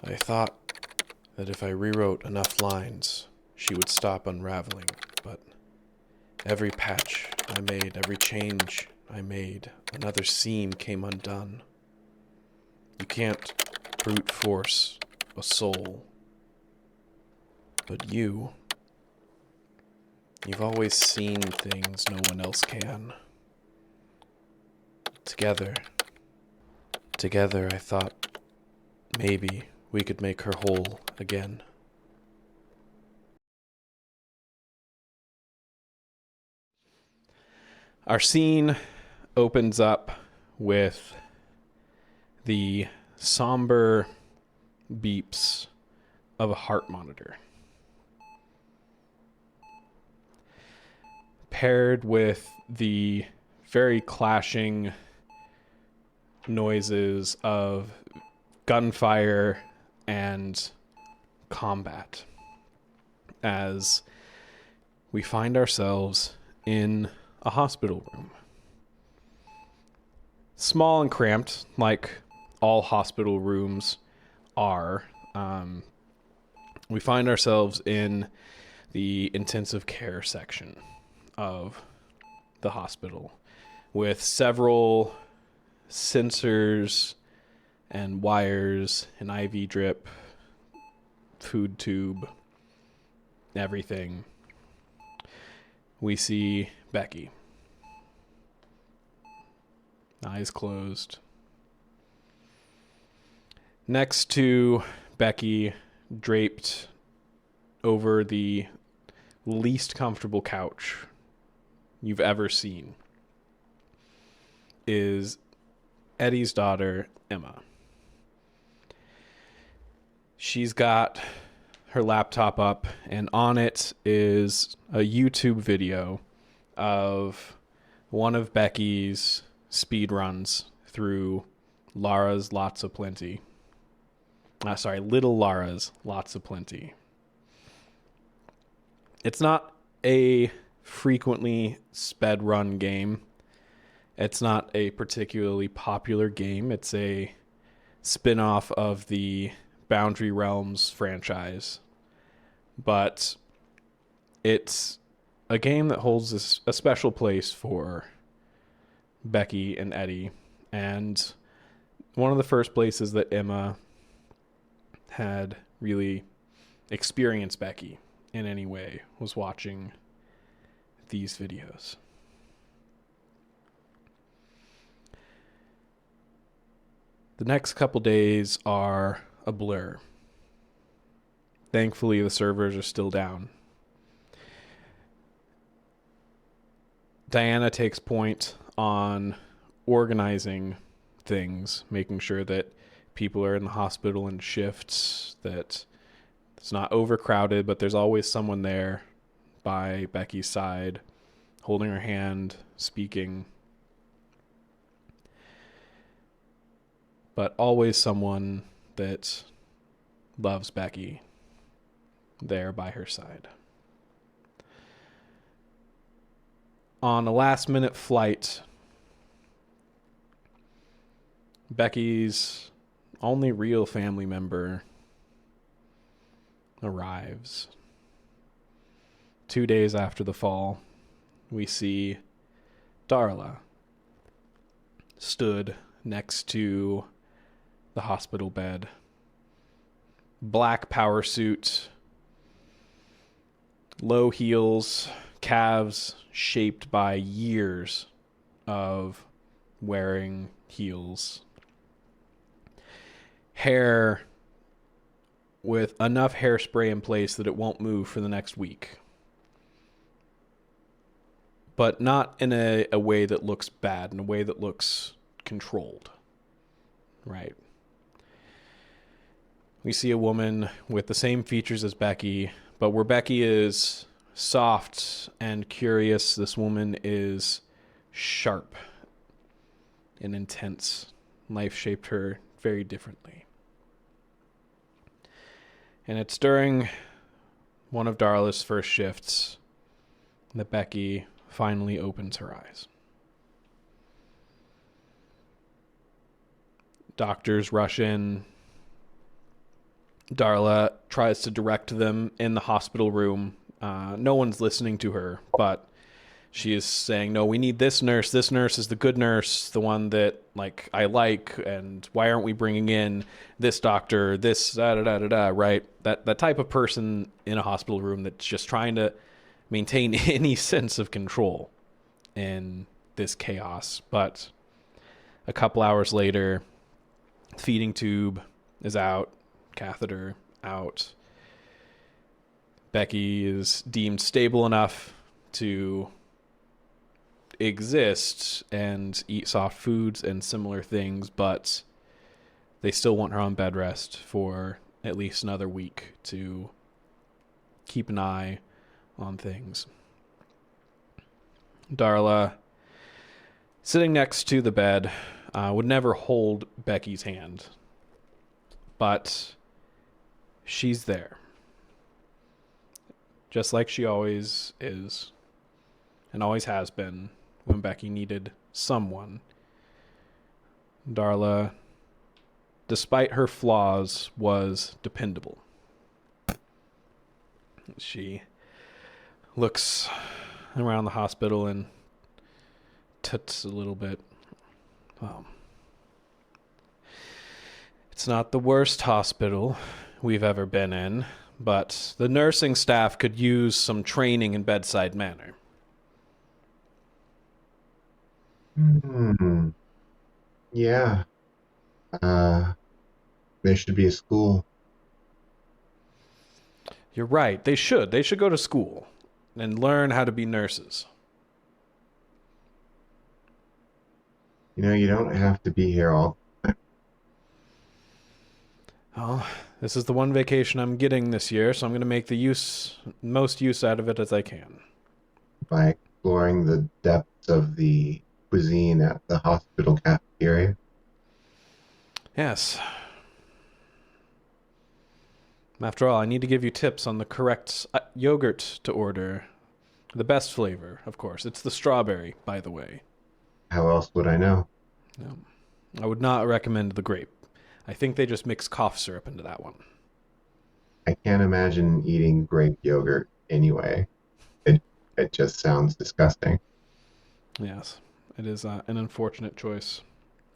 I thought that if I rewrote enough lines, she would stop unraveling, but every patch I made, every change I made, another seam came undone. You can't brute force a soul. But you've always seen things no one else can. Together, I thought maybe we could make her whole again. Our scene opens up with the somber beeps of a heart monitor, paired with the very clashing noises of gunfire and combat, as we find ourselves in a hospital room. Small and cramped, like all hospital rooms are. We find ourselves in the intensive care section of the hospital, with several sensors and wires, an IV drip, food tube, everything. We see Becky, eyes closed. Next to Becky, draped over the least comfortable couch you've ever seen, is Eddie's daughter, Emma. She's got her laptop up, and on it is a YouTube video of one of Becky's speed runs through Lara's Lots of Plenty. Little Lara's Lots of Plenty. It's not a frequently sped run game. It's not a particularly popular game. It's a spin-off of the Boundary Realms franchise. But it's a game that holds a special place for Becky and Eddie. And one of the first places that Emma had really experienced Becky in any way was watching these videos. The next couple days are a blur. Thankfully, the servers are still down. Diana takes point on organizing things, making sure that people are in the hospital in shifts, that it's not overcrowded, but there's always someone there by Becky's side, holding her hand, speaking. But always someone that loves Becky there by her side. On a last-minute flight, Becky's only real family member arrives. 2 days after the fall, we see Darla stood next to the hospital bed. Black power suit, low heels, calves shaped by years of wearing heels. Hair with enough hairspray in place that it won't move for the next week. But not in a way that looks bad, in a way that looks controlled. Right? We see a woman with the same features as Becky, but where Becky is soft and curious, this woman is sharp and intense. Life shaped her very differently. And it's during one of Darla's first shifts that Becky finally opens her eyes. Doctors rush in. Darla tries to direct them in the hospital room. No one's listening to her, but she is saying, "No, we need this nurse. This nurse is the good nurse, the one that like I like. And why aren't we bringing in this doctor? This da da da da da." Right? That type of person in a hospital room that's just trying to maintain any sense of control in this chaos. But a couple hours later, feeding tube is out, catheter out. Becky is deemed stable enough to exist and eat soft foods and similar things, but they still want her on bed rest for at least another week to keep an eye on things. Darla, sitting next to the bed, would never hold Becky's hand, but she's there, just like she always is and always has been when Becky needed someone. Darla, despite her flaws, was dependable. She looks around the hospital and tuts a little bit. Well, it's not the worst hospital we've ever been in, but the nursing staff could use some training in bedside manner. Hmm. Yeah. Uh, there should be a school. You're right. They should. They should go to school and learn how to be nurses. You don't have to be here all Oh, this is the one vacation I'm getting this year, so I'm going to make the most use out of it as I can. by exploring the depths of the cuisine at the hospital cafeteria. Yes. After all, I need to give you tips on the correct yogurt to order. The best flavor, of course. It's the strawberry, by the way. How else would I know? No, I would not recommend the grape. I think they just mix cough syrup into that one. I can't imagine eating grape yogurt anyway. It it just sounds disgusting. Yes, it is an unfortunate choice.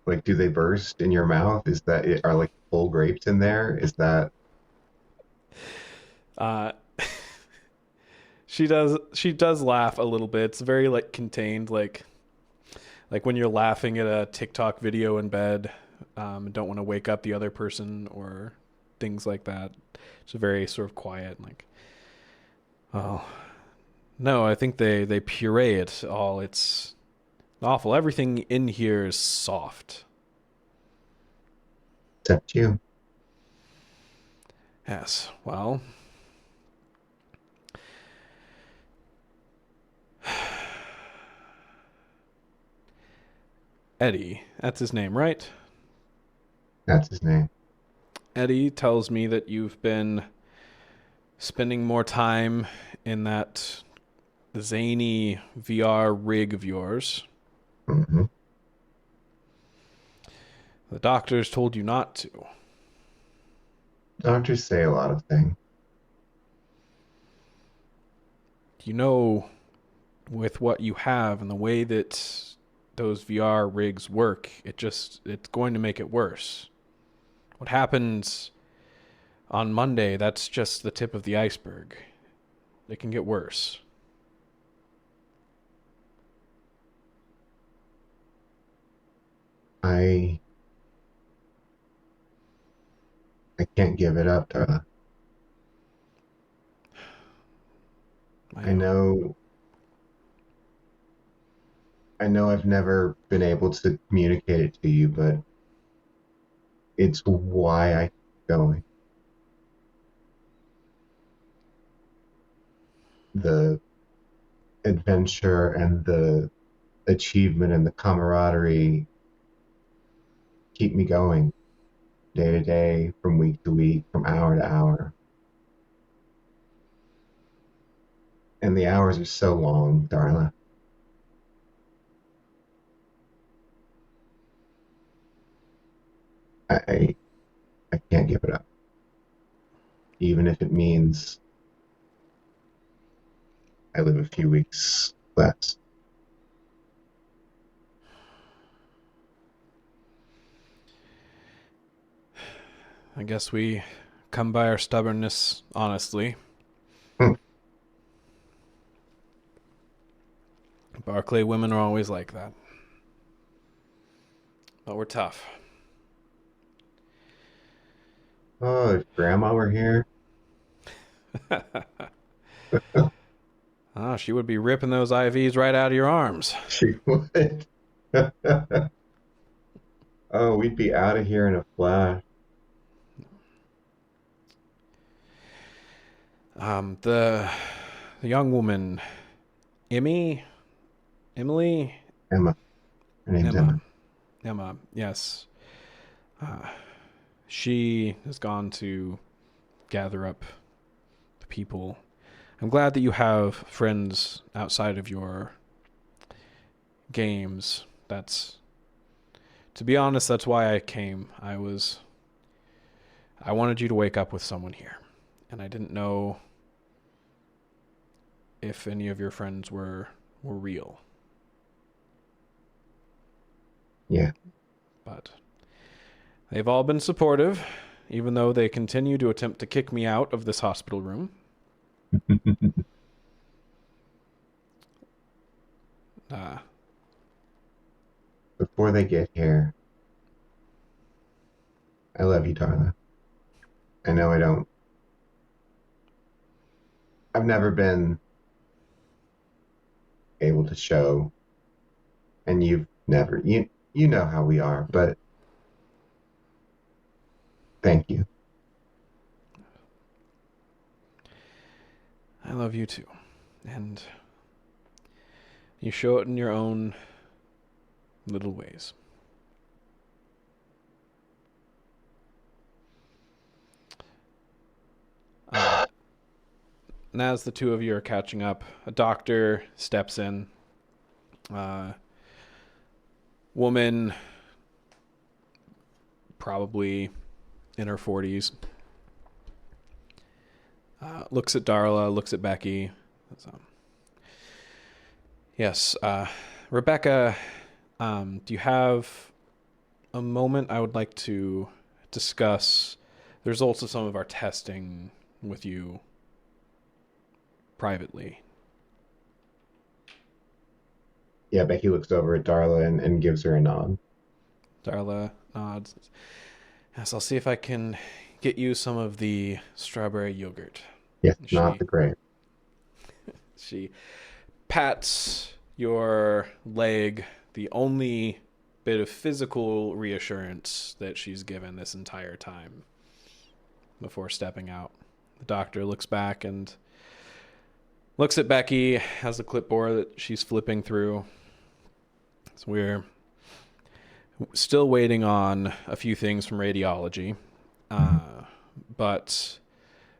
Like, do they burst in your mouth? Is that it? Are like full grapes in there? Is that Uh, she does laugh a little bit. It's very like contained, like when you're laughing at a TikTok video in bed, and don't want to wake up the other person or things like that. It's very sort of quiet, like, oh no, I think they puree it all. It's awful. Everything in here is soft. except you? Yes. Well, Eddie, that's his name, right? That's his name. Eddie tells me that you've been spending more time in that zany VR rig of yours. Hmm. The doctors told you not to. Doctors say a lot of things. You know, with what you have and the way that those VR rigs work, it's going to make it worse. What happens on Monday, that's just the tip of the iceberg. It can get worse. I I can't give it up. I I know. know I know I've never been able to communicate it to you, but it's why I keep going. The adventure and the achievement and the camaraderie keep me going day to day, from week to week, from hour to hour. And the hours are so long, Darla. I I can't give it up. even if it means I live a few weeks less. I guess we come by our stubbornness honestly. Hmm. Barclay women are always like that. But we're tough. Oh, if Grandma were here, Ah, she would be ripping those IVs right out of your arms. she would. Oh, we'd be out of here in a flash. The young woman, Emily, Emma. Her name's Emma, Emma. Emma. Yes, uh, she has gone to gather up the people. I'm glad that you have friends outside of your games. To be honest, that's why I came. I wanted you to wake up with someone here, and I didn't know if any of your friends were real. Yeah. But they've all been supportive, even though they continue to attempt to kick me out of this hospital room. Uh, Before they get here, I love you, Darla. I know I don't. I've never been able to show, and you've never. You know how we are, but thank you. I love you too. And you show it in your own little ways. And as the two of you are catching up, a doctor steps in. Woman, probably in her 40s, looks at Darla, looks at Becky. So, yes, Rebecca, do you have a moment? I would like to discuss the results of some of our testing with you privately. Yeah, Becky looks over at Darla and gives her a nod. Darla nods. Yes, I'll see if I can get you some of the strawberry yogurt. Yes, not She the grape. she pats your leg, the only bit of physical reassurance that she's given this entire time before stepping out. The doctor looks back and looks at Becky, has a clipboard that she's flipping through. So we're still waiting on a few things from radiology. But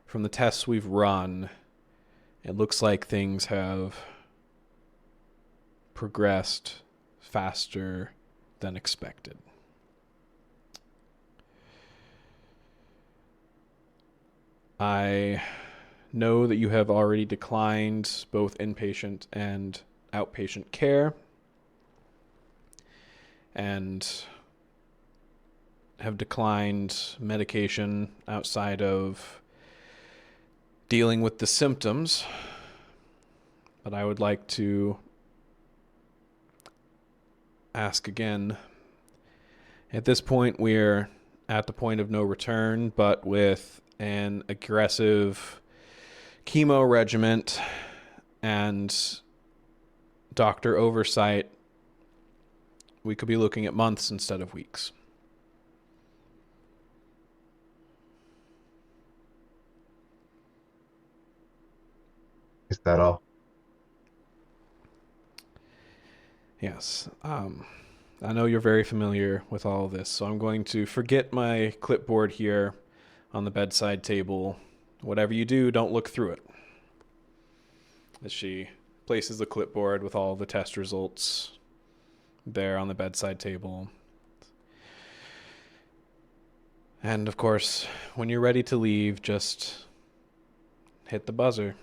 from the tests we've run, it looks like things have progressed faster than expected. I know that you have already declined both inpatient and outpatient care and have declined medication outside of dealing with the symptoms. But I would like to ask again. At this point, we're at the point of no return, but with an aggressive chemo regimen and doctor oversight, we could be looking at months instead of weeks. Is that all? Yes. I know you're very familiar with all of this, so I'm going to forget my clipboard here on the bedside table. Whatever you do, don't look through it. As she places the clipboard with all the test results there on the bedside table. And of course, when you're ready to leave, just hit the buzzer.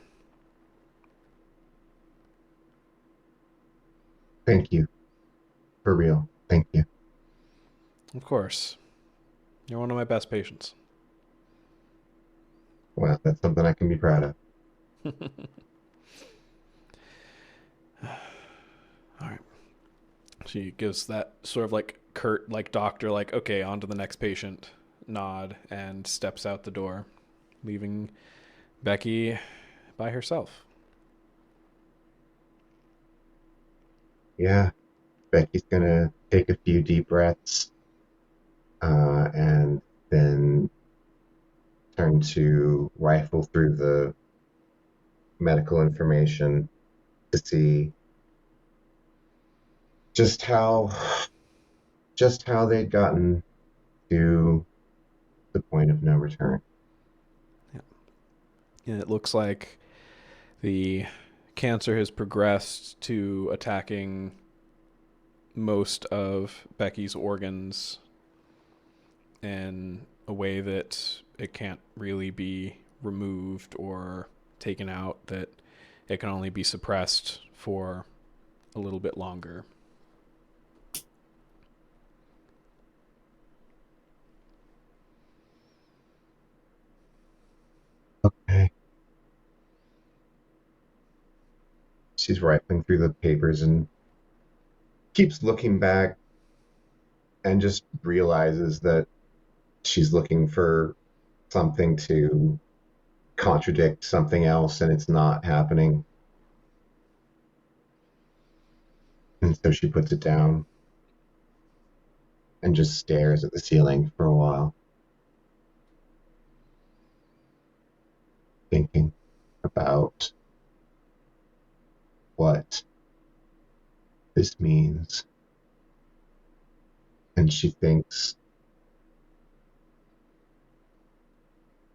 Thank you. For real. Thank you. Of course. You're one of my best patients. Well, that's something I can be proud of. All right. She gives that sort of like curt, like doctor, like, okay, on to the next patient nod and steps out the door, leaving Becky by herself. Yeah. Becky's gonna take a few deep breaths, and then turn to rifle through the medical information to see just how just how they'd gotten to the point of no return. Yeah. And it looks like the cancer has progressed to attacking most of Becky's organs in a way that it can't really be removed or taken out, that it can only be suppressed for a little bit longer. Okay. She's rifling through the papers and keeps looking back and just realizes that she's looking for something to contradict something else and it's not happening. And so she puts it down and just stares at the ceiling for a while, thinking about what this means. And she thinks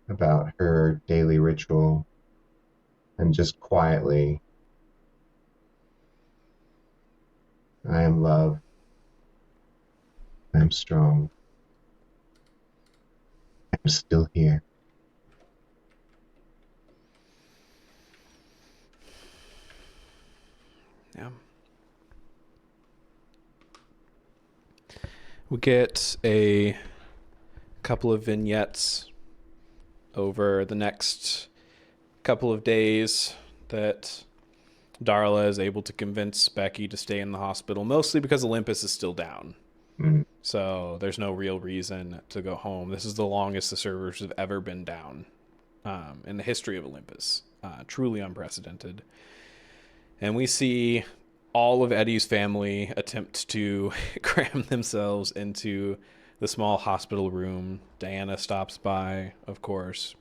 about her daily ritual and just quietly, I am love, I am strong, I'm still here. Yeah. We get a couple of vignettes over the next couple of days that Darla is able to convince Becky to stay in the hospital, mostly because Olympus is still down. Mm. So there's no real reason to go home. This is the longest the servers have ever been down in the history of Olympus. Truly unprecedented. And we see all of Eddie's family attempt to cram themselves into the small hospital room. Diana stops by, of course.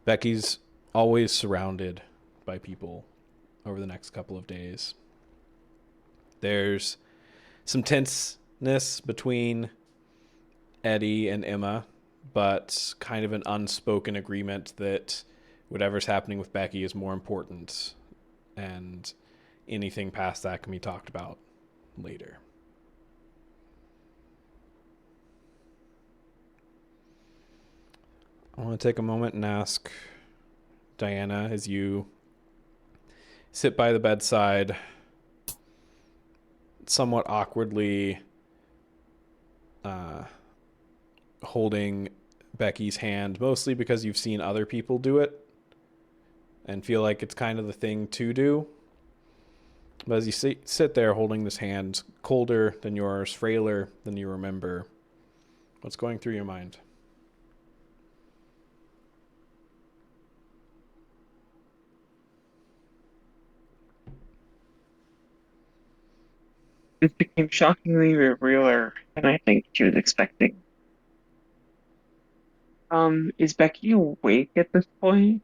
Becky's always surrounded by people over the next couple of days. There's some tenseness between Eddie and Emma, but kind of an unspoken agreement that whatever's happening with Becky is more important, and anything past that can be talked about later. I want to take a moment and ask Diana, as you sit by the bedside, somewhat awkwardly uh, holding Becky's hand, mostly because you've seen other people do it and feel like it's kind of the thing to do. But as you sit there holding this hand, colder than yours, frailer than you remember, what's going through your mind? This became shockingly realer than I think she was expecting. Is Becky awake at this point?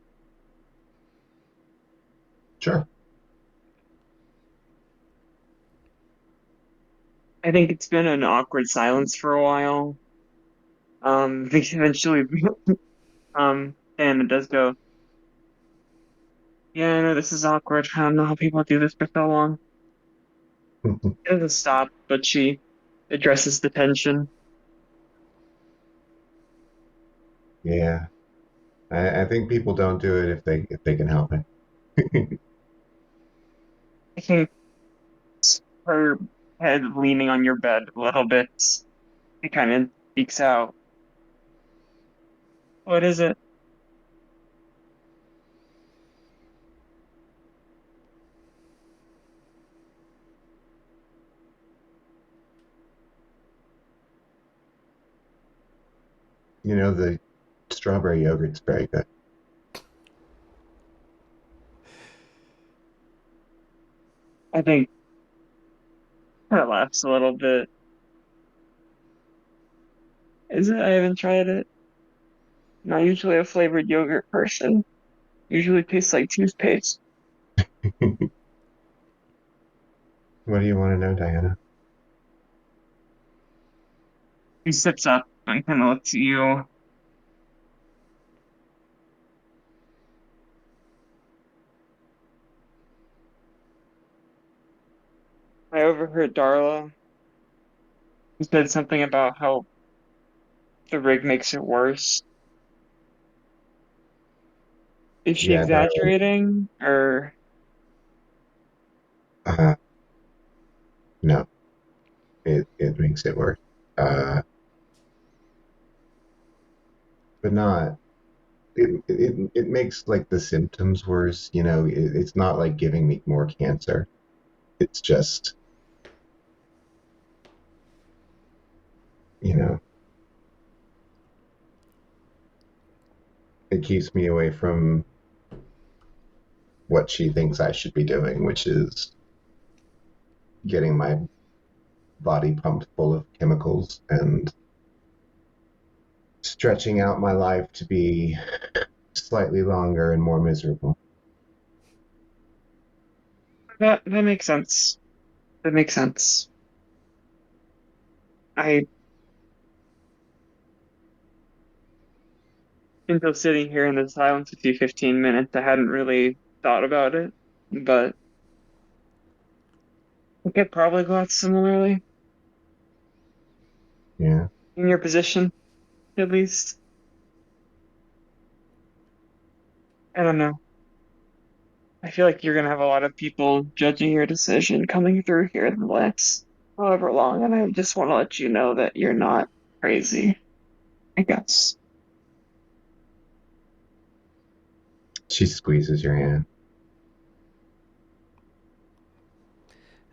Sure. I think it's been an awkward silence for a while. Because eventually, Diana does go, yeah, I know this is awkward. I don't know how people do this for so long. She doesn't stop, but she addresses the tension. Yeah. I think people don't do it if they can help it. I think her head leaning on your bed a little bit, it kind of peeks out. What is it? You know, the strawberry yogurt's very good. I think her laughs a little bit. Is it? I haven't tried it. Not usually a flavored yogurt person. Usually tastes like toothpaste. What do you want to know, Diana? He sips up and kind of looks at you. I overheard Darla. He said something about how the rig makes it worse. Is she Yeah, Darla, exaggerating? Or uh, no, it makes it worse. But not. It makes like the symptoms worse. You know, it's not like giving me more cancer. It's just, you know, it keeps me away from what she thinks I should be doing, which is getting my body pumped full of chemicals and stretching out my life to be slightly longer and more miserable. that makes sense. That makes sense. I until sitting here in the silence with you 15 minutes, I hadn't really thought about it, but I could probably go out similarly Yeah. in your position, at least. I don't know. I feel like you're gonna have a lot of people judging your decision coming through here in the next however long, and I just want to let you know that you're not crazy, I guess. She squeezes your hand.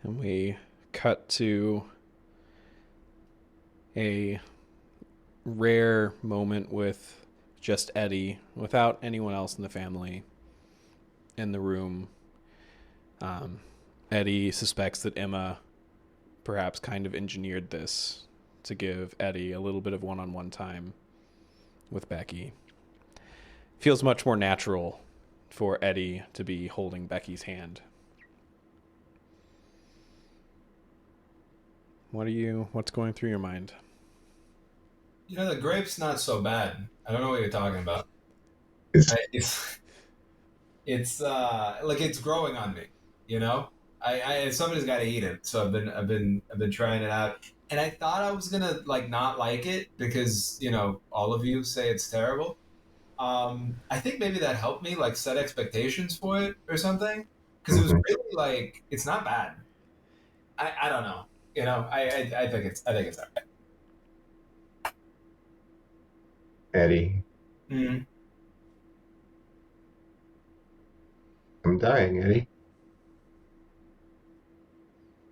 And we cut to a rare moment with just Eddie, without anyone else in the family in the room. Um, Eddie suspects that Emma perhaps kind of engineered this to give Eddie a little bit of one on one time with Becky. Feels much more natural for Eddie to be holding Becky's hand. What's going through your mind? The grape's not so bad. I don't know what you're talking about. Is It's like it's growing on me. You know, somebody's got to eat it. So I've been trying it out, and I thought I was gonna like not like it because all of you say it's terrible. I think maybe that helped me like set expectations for it or something because it was mhm. really like it's not bad. I don't know. I think it's all right. Eddie, Mm, I'm dying, Eddie.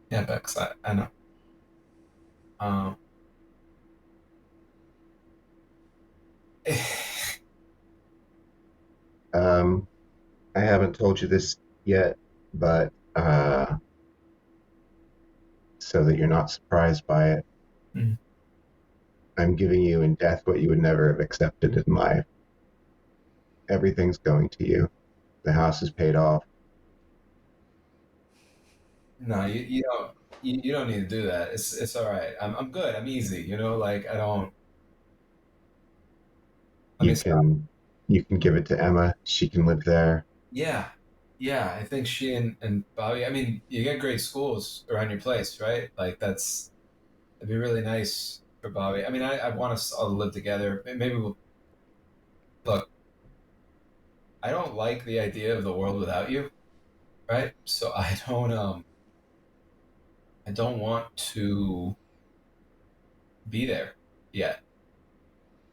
yeah, Bex, I know. Um, Um, I haven't told you this yet, but so that you're not surprised by it, mm. I'm giving you in death what you would never have accepted in life. Everything's going to you. The house is paid off. No, you don't need to do that. It's all right. I'm good. I'm easy. Like I don't. Let me You stop. can you can give it to Emma. She can live there. Yeah, yeah. I think she and Bobby. I mean, you get great schools around your place, right? Like it'd be really nice for Bobby. I mean, I want us all to live together. Maybe we'll look. I don't like the idea of the world without you, right? So I don't want to be there yet,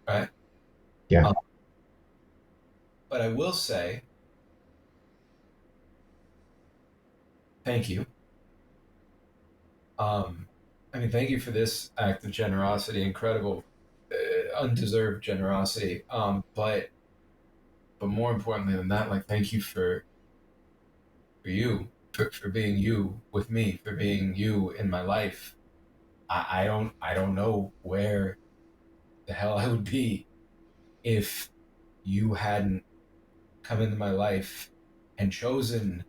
right? Yeah. Um, but I will say thank you. Um, I mean, thank you for this act of generosity, incredible, undeserved generosity. But more importantly than that, like, thank you for you, for being you with me, for being you in my life. I don't know where the hell I would be if you hadn't come into my life and chosen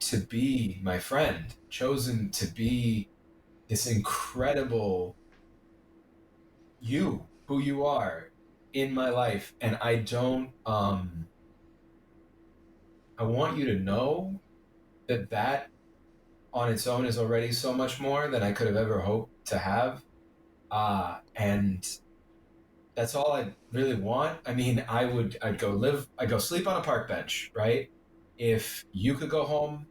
to be my friend, chosen to be this incredible you, who you are in my life. And I want you to know that that on its own is already so much more than I could have ever hoped to have. And that's all I really want. I mean, I'd go sleep on a park bench, right? If you could go home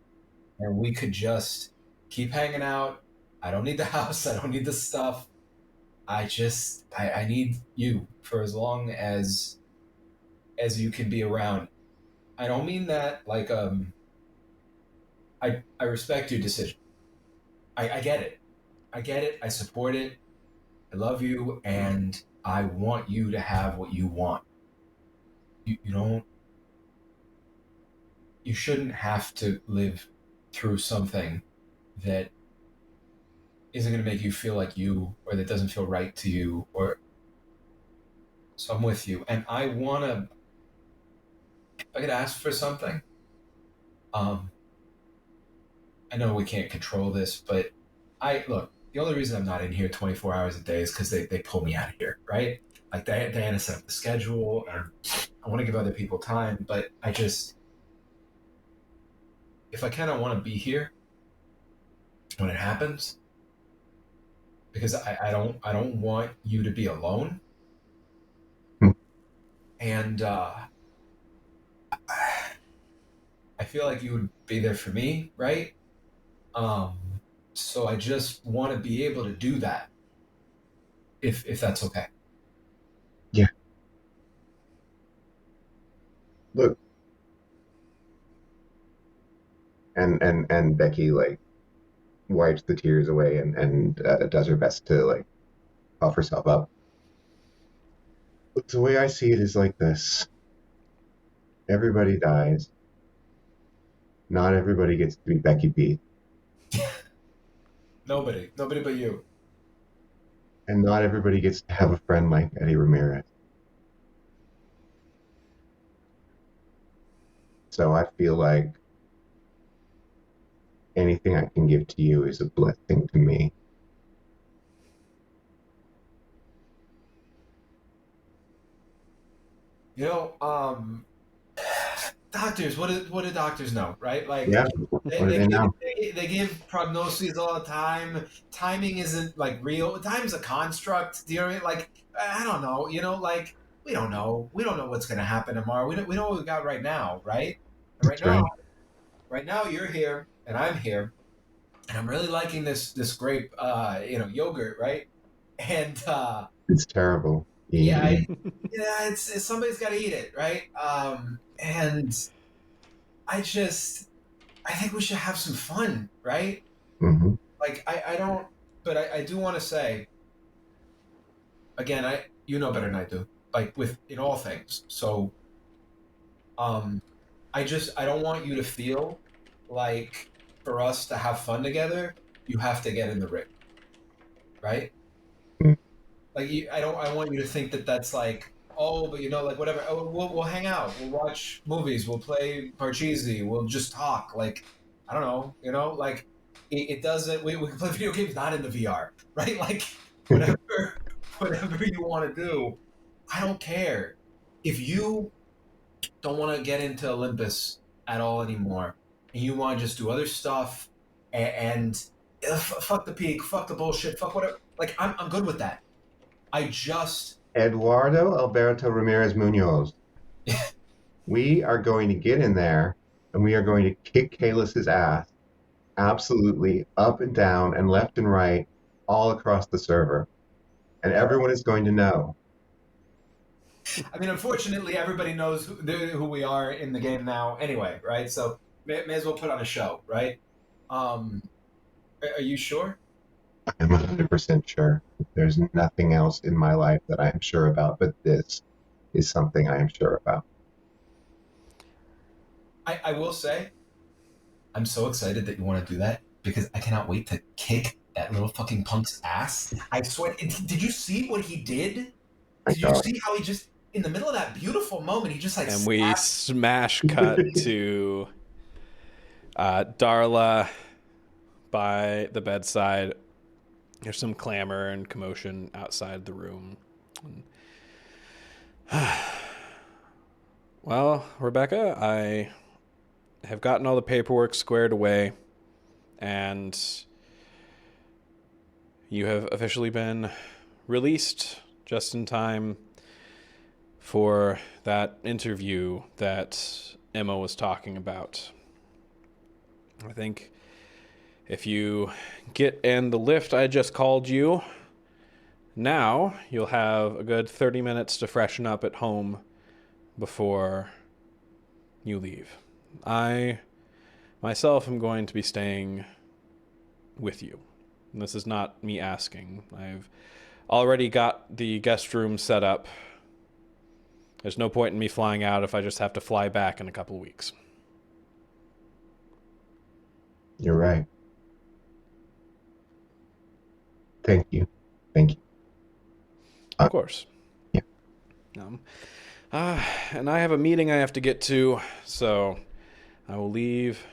and we could just keep hanging out. I don't need the house. I don't need the stuff. I need you for as long as you can be around. I don't mean that like I respect your decision. I get it. I get it. I support it. I love you, and I want you to have what you want. You don't. You shouldn't have to live through something that isn't going to make you feel like you, or that doesn't feel right to you. Or so I'm with you, and I want to. If I could ask for something, um, I know we can't control this, but I look. The only reason I'm not in here 24 hours a day is because they pull me out of here, right? Like Diana set up the schedule, and I want to give other people time, but I just, if I kind of want to be here when it happens, because I don't want you to be alone, Hmm. and I feel like you would be there for me, right? Um, so I just want to be able to do that, if that's okay. Yeah. Look, and Becky like wipes the tears away and does her best to like puff herself up. Look, the way I see it is like this: everybody dies. Not everybody gets to be Becky B, Nobody but you. and not everybody gets to have a friend like Eddie Ramirez. So I feel like anything I can give to you is a blessing to me. You know, doctors. What do doctors know, right? Like Yeah. What do they they give know? they give prognoses all the time. Timing isn't like real. Time's a construct. Do you know what I mean? Like I don't know. You know, like we don't know. We don't know what's going to happen tomorrow. We know what we got right now, right? And That's right. right now you're here and I'm here, and I'm really liking this grape, yogurt, right? And It's terrible. yeah, Yeah. it's somebody's got to eat it, right? And I just I think we should have some fun, right? Hmm. Like I don't, but I do want to say again, I you know better than I do, like with in all things. So um, I don't want you to feel like for us to have fun together, you have to get in the ring, right? Like I want you to think that that's like, oh, but like whatever. Oh, we'll hang out, we'll watch movies, we'll play Parcheesi, we'll just talk. Like I don't know, like it doesn't. We can play video games not in the VR, right? Like whatever whatever you want to do, I don't care. If you don't want to get into Olympus at all anymore, and you want to just do other stuff, and fuck the peak, fuck the bullshit, fuck whatever. Like I'm good with that. I just Eduardo Alberto Ramirez Munoz. We are going to get in there and we are going to kick Kalis's ass absolutely up and down and left and right all across the server. And everyone is going to know. I mean, unfortunately, everybody knows who we are in the game now anyway, right? So may as well put on a show, right? Are you sure? I'm 100% sure. There's nothing else in my life that I am sure about, but this is something I am sure about. I will say, I'm so excited that you want to do that because I cannot wait to kick that little fucking punk's ass. I swear. Did you see what he did? My Did you God. see how he just, in the middle of that beautiful moment, he just like And we slapped- smash cut to Darla by the bedside. There's some clamor and commotion outside the room. Well, Rebecca, I have gotten all the paperwork squared away, and you have officially been released just in time for that interview that Emma was talking about. I think if you get in the lift I just called you, now you'll have a good 30 minutes to freshen up at home before you leave. I myself am going to be staying with you. And this is not me asking. I've already got the guest room set up. There's no point in me flying out if I just have to fly back in a couple of weeks. You're right. Thank you. Thank you. Of course. Yeah. And I have a meeting I have to get to, so I will leave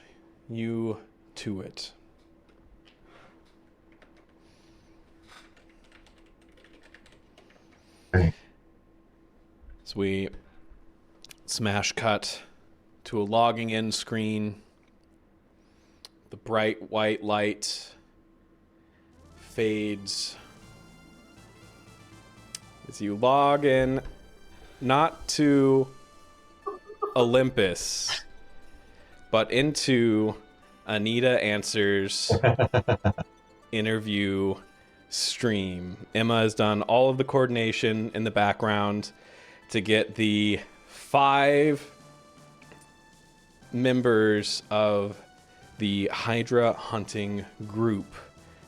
you to it. Okay. So we smash cut to a logging in screen. The bright white light fades as you log in, not to Olympus, but into Anita Answers interview stream. Emma has done all of the coordination in the background to get the 5 members of the Hydra hunting group.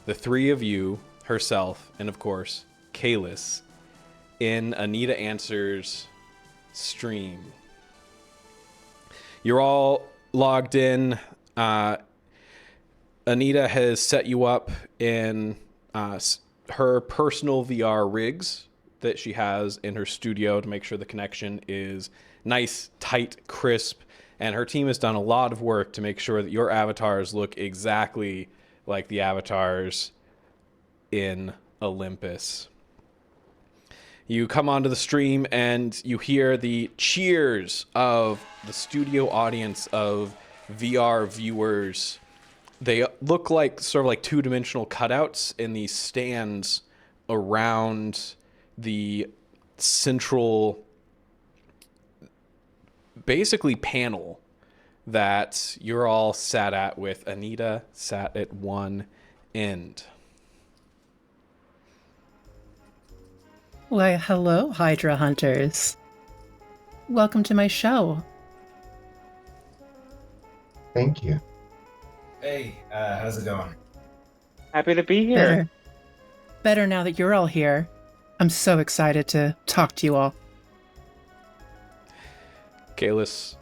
The 3 of you, herself, and of course, Kalis, in Anita Answers stream. You're all logged in. Anita has set you up in her personal VR rigs that she has in her studio to make sure the connection is nice, tight, crisp. And her team has done a lot of work to make sure that your avatars look exactly like the avatars in Olympus. You come onto the stream and you hear the cheers of the studio audience of VR viewers. They look like sort of like 2-dimensional cutouts in these stands around the central, basically, panel that you're all sat at, with Anita sat at one end. Why, hello, Hydra Hunters. Welcome to my show. Thank you. Hey, how's it going? Happy to be here. Better now that you're all here. I'm so excited to talk to you all. Kalis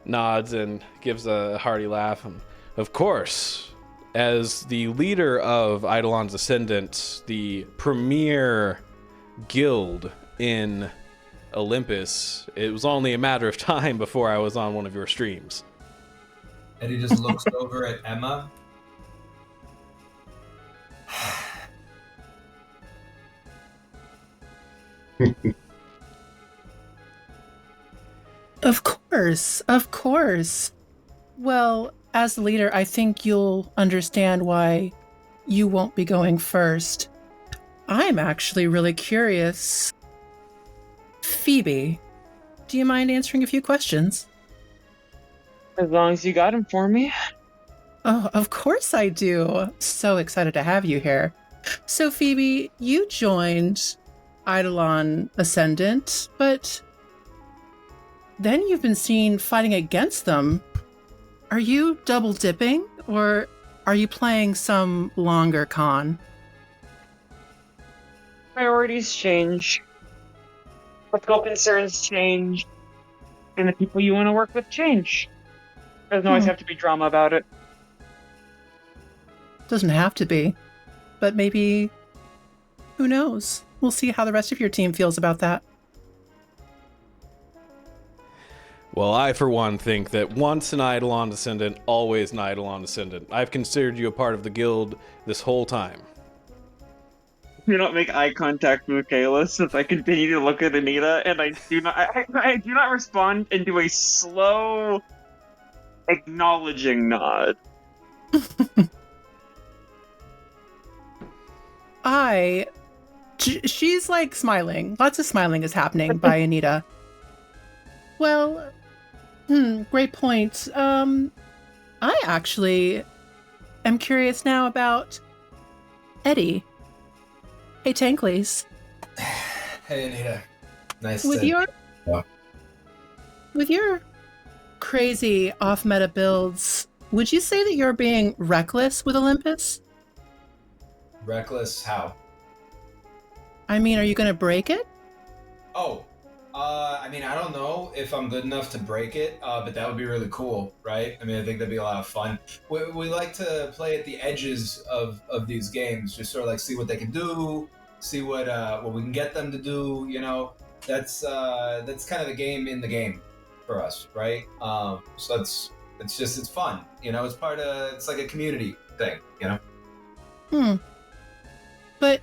nods and gives a hearty laugh. And of course, as the leader of Eidolon's Ascendant, the premier guild in Olympus, it was only a matter of time before I was on one of your streams. And he just looks over at Emma. Of course. Well, as the leader, I think you'll understand why you won't be going first. I'm actually really curious. Phoebe, do you mind answering a few questions? As long as you got him for me. Oh, of course I do. So excited to have you here. So, Phoebe, you joined Eidolon Ascendant, but then you've been seen fighting against them. Are you double dipping, or are you playing some longer con? Priorities change. Political concerns change. And the people you want to work with change. Doesn't always have to be drama about it. Doesn't have to be, but maybe, who knows? We'll see how the rest of your team feels about that. Well, I, for one, think that once an Eidolon descendant, always an Eidolon descendant. I've considered you a part of the guild this whole time. You don't make eye contact with Michaela since I continue to look at Anita, and I do not respond into a slow, acknowledging nod. She's like smiling. Lots of smiling is happening by Anita. Well, great point. I actually am curious now about Eddie. Hey, Tankleys. Hey, Anita. Nice With to... your crazy off-meta builds, would you say that you're being reckless with Olympus? Reckless how? I mean, are you going to break it? Oh, I mean, I don't know if I'm good enough to break it, but that would be really cool, right? I mean, I think that'd be a lot of fun. We like to play at the edges of these games, just sort of like see what they can do, see what we can get them to do. You know, that's kind of the game in the game for us, right? So it's fun. You know, it's like a community thing. You know. But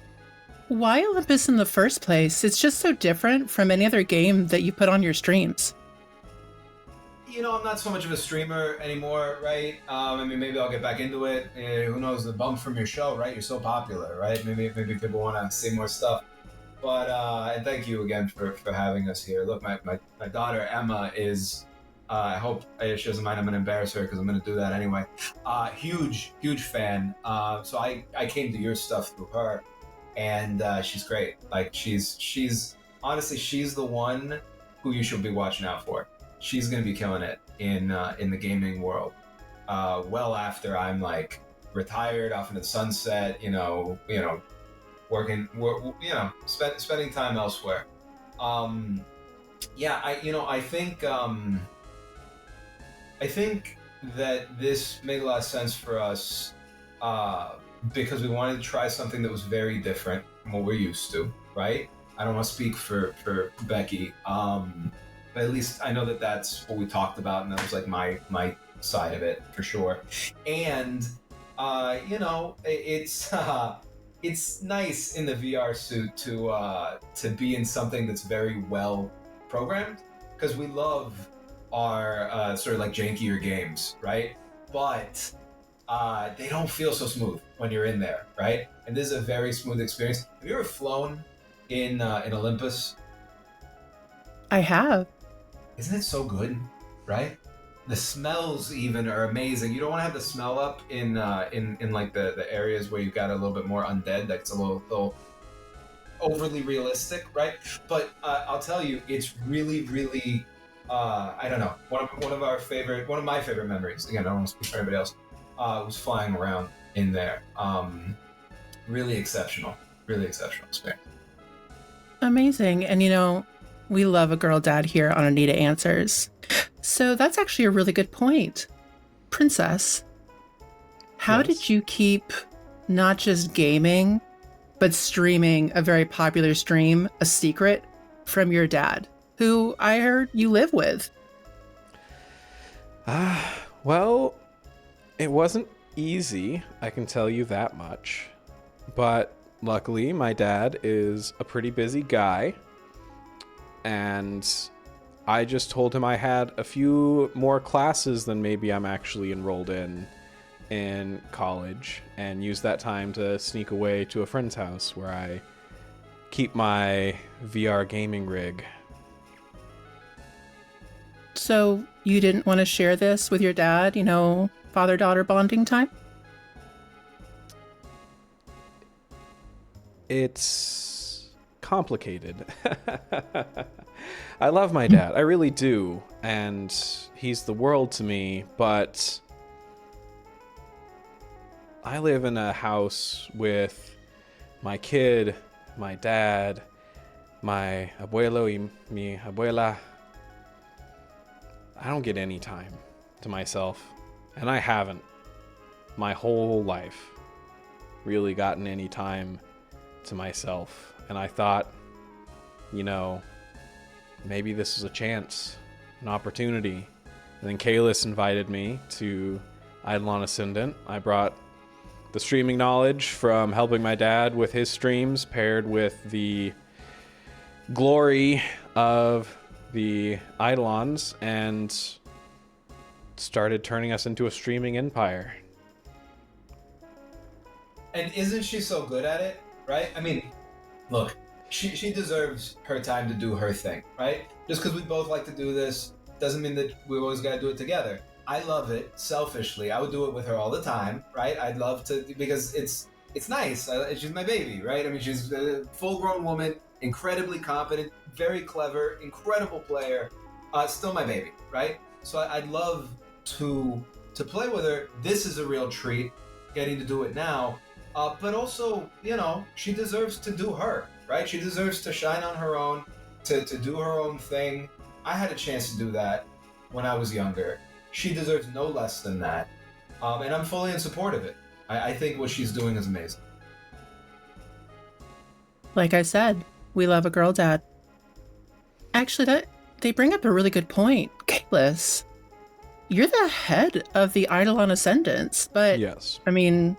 why Olympus in the first place? It's just so different from any other game that you put on your streams. You know, I'm not so much of a streamer anymore, right? I mean, maybe I'll get back into it. Who knows? The bump from your show, right? You're so popular, right? Maybe people want to see more stuff. But and thank you again for having us here. Look, my daughter Emma is. I hope she doesn't mind. I'm gonna embarrass her because I'm gonna do that anyway. Huge fan. So I came to your stuff through her. And she's great. Like she's honestly, she's the one who you should be watching out for. She's gonna be killing it in the gaming world. Well after I'm like retired off into the sunset, you know, working, spending time elsewhere. Yeah, I think that this made a lot of sense for us. Because we wanted to try something that was very different from what we're used to, right? I don't want to speak for Becky, but at least I know that that's what we talked about, and that was like my side of it for sure. And it's nice in the VR suit to be in something that's very well programmed, because we love our sort of like jankier games, right? But they don't feel so smooth when you're in there, right? And this is a very smooth experience. Have you ever flown in Olympus? I have. Isn't it so good, right? The smells even are amazing. You don't want to have the smell up in like the areas where you've got a little bit more undead. That's a little overly realistic, right? But I'll tell you, it's really I don't know. One of my favorite memories. Again, I don't want to speak for anybody else. Was flying around in there. Really exceptional experience. Amazing. And you know, we love a girl dad here on Anita Answers. So that's actually a really good point. Princess, how did you keep not just gaming, but streaming a very popular stream a secret from your dad, who I heard you live with? Well, it wasn't easy, I can tell you that much. But luckily, my dad is a pretty busy guy. And I just told him I had a few more classes than maybe I'm actually enrolled in college, and used that time to sneak away to a friend's house where I keep my VR gaming rig. So you didn't want to share this with your dad, father-daughter bonding time? It's complicated. I love my dad. I really do. And he's the world to me, but I live in a house with my kid, my dad, my abuelo y mi abuela. I don't get any time to myself, and I haven't my whole life really gotten any time to myself. And I thought, maybe this is a chance, an opportunity. And then Kalis invited me to Eidolon Ascendant. I brought the streaming knowledge from helping my dad with his streams, paired with the glory of the Eidolons, and started turning us into a streaming empire. And isn't she so good at it, right? I mean, look, she deserves her time to do her thing, right? Just because we both like to do this doesn't mean that we always got to do it together. I love it selfishly. I would do it with her all the time, right? I'd love to, because it's nice. She's my baby, right? I mean, she's a full-grown woman, incredibly competent, very clever, incredible player. Still my baby, right? So I'd love to play with her. This is a real treat, getting to do it now. But also, she deserves to do her, right? She deserves to shine on her own, to do her own thing. I had a chance to do that when I was younger. She deserves no less than that. And I'm fully in support of it. I think what she's doing is amazing. Like I said, we love a girl dad. Actually, they bring up a really good point. Kalis, you're the head of the Eidolon Ascendants, but Yes. I mean,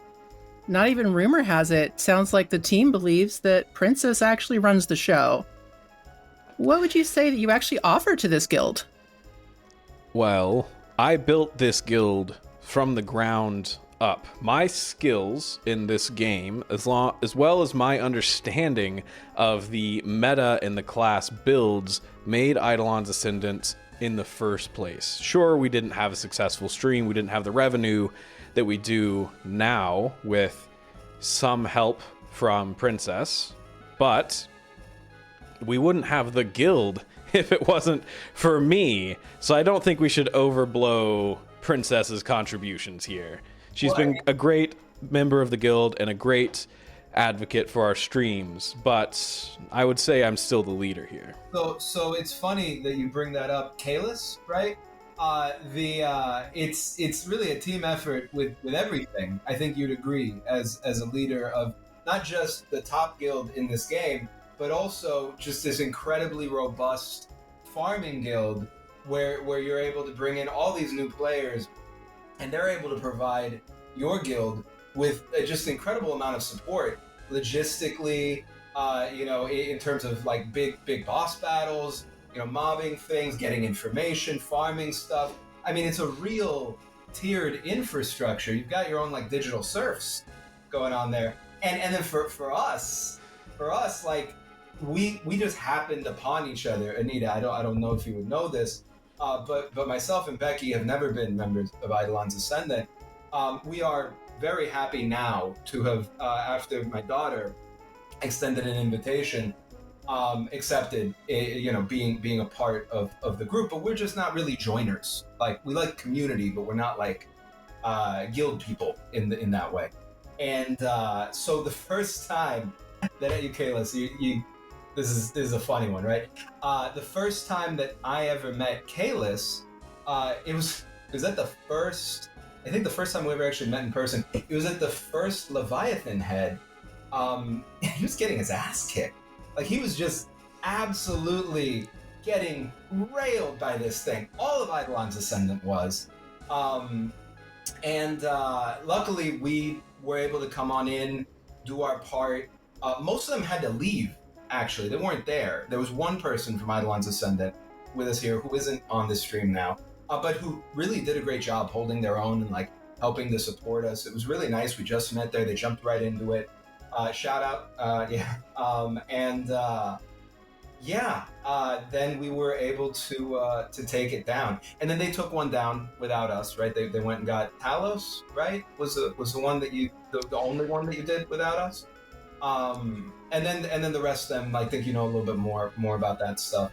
not even rumor has it. Sounds like the team believes that Princess actually runs the show. What would you say that you actually offer to this guild? Well, I built this guild from the ground up. My skills in this game, as well as my understanding of the meta and the class builds, made Eidolon's Ascendant in the first place. Sure, we didn't have a successful stream, we didn't have the revenue that we do now with some help from Princess, but we wouldn't have the guild if it wasn't for me. So I don't think we should overblow Princess's contributions here. She's been a great member of the guild and a great advocate for our streams, but I would say I'm still the leader here. So it's funny that you bring that up, Kalis, right? It's really a team effort with everything. I think you'd agree as a leader of not just the top guild in this game, but also just this incredibly robust farming guild where you're able to bring in all these new players, and they're able to provide your guild with just an incredible amount of support logistically, in terms of like big boss battles, mobbing things, getting information, farming stuff. I mean, it's a real tiered infrastructure. You've got your own like digital serfs going on there, and then for us, like we just happened upon each other. Anita, I don't know if you would know this, but myself and Becky have never been members of Eidolon's Ascendant. We are very happy now to have, after my daughter extended an invitation, accepted, being a part of the group. But we're just not really joiners. Like, we like community, but we're not like guild people in that way. And so the first time that you, Kalis, this is a funny one, right? The first time that I ever met Kalis, it was at the first. I think the first time we ever actually met in person, it was at the first Leviathan head. He was getting his ass kicked. Like, he was just absolutely getting railed by this thing. All of Eidolon's Ascendant was. And luckily, we were able to come on in, do our part. Most of them had to leave, actually. They weren't there. There was one person from Eidolon's Ascendant with us here who isn't on this stream now, but who really did a great job holding their own and like helping to support us. It was really nice. We just met there. They jumped right into it. Shout out. yeah, then we were able to take it down, and then they took one down without us, right? They went and got Talos, right? Was the one that the only one that you did without us? And then the rest of them, I think you know a little bit more about that stuff.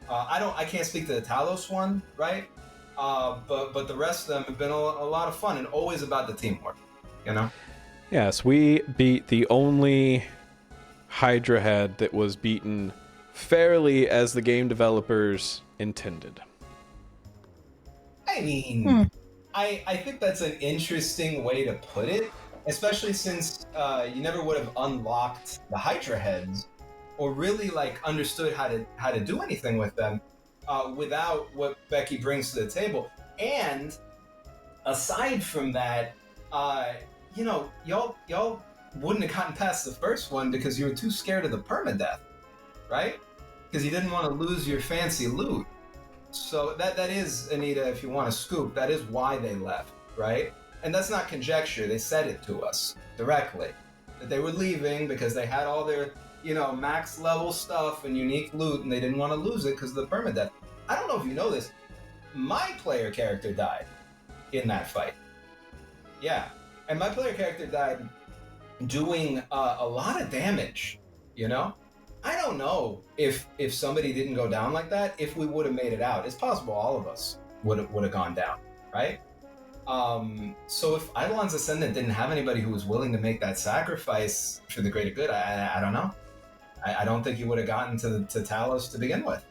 I can't speak to the Talos one, right? But the rest of them have been a lot of fun and always about the teamwork, you know. Yes, we beat the only Hydra head that was beaten fairly as the game developers intended. I mean, I think that's an interesting way to put it, especially since you never would have unlocked the Hydra heads or really like understood how to do anything with them without what Becky brings to the table. And aside from that, you know, y'all wouldn't have gotten past the first one because you were too scared of the permadeath, right? Because you didn't want to lose your fancy loot. So that is, Anita, if you want to scoop, that is why they left, right? And that's not conjecture. They said it to us directly that they were leaving because they had all their, you know, max level stuff and unique loot, and they didn't want to lose it because of the permadeath. I don't know if you know this. My player character died in that fight. Yeah, and my player character died doing a lot of damage. You know, I don't know if somebody didn't go down like that, if we would have made it out. It's possible all of us would have gone down, right? So if Eidolon's Ascendant didn't have anybody who was willing to make that sacrifice for the greater good, I don't know. I don't think you would have gotten to Talos to begin with.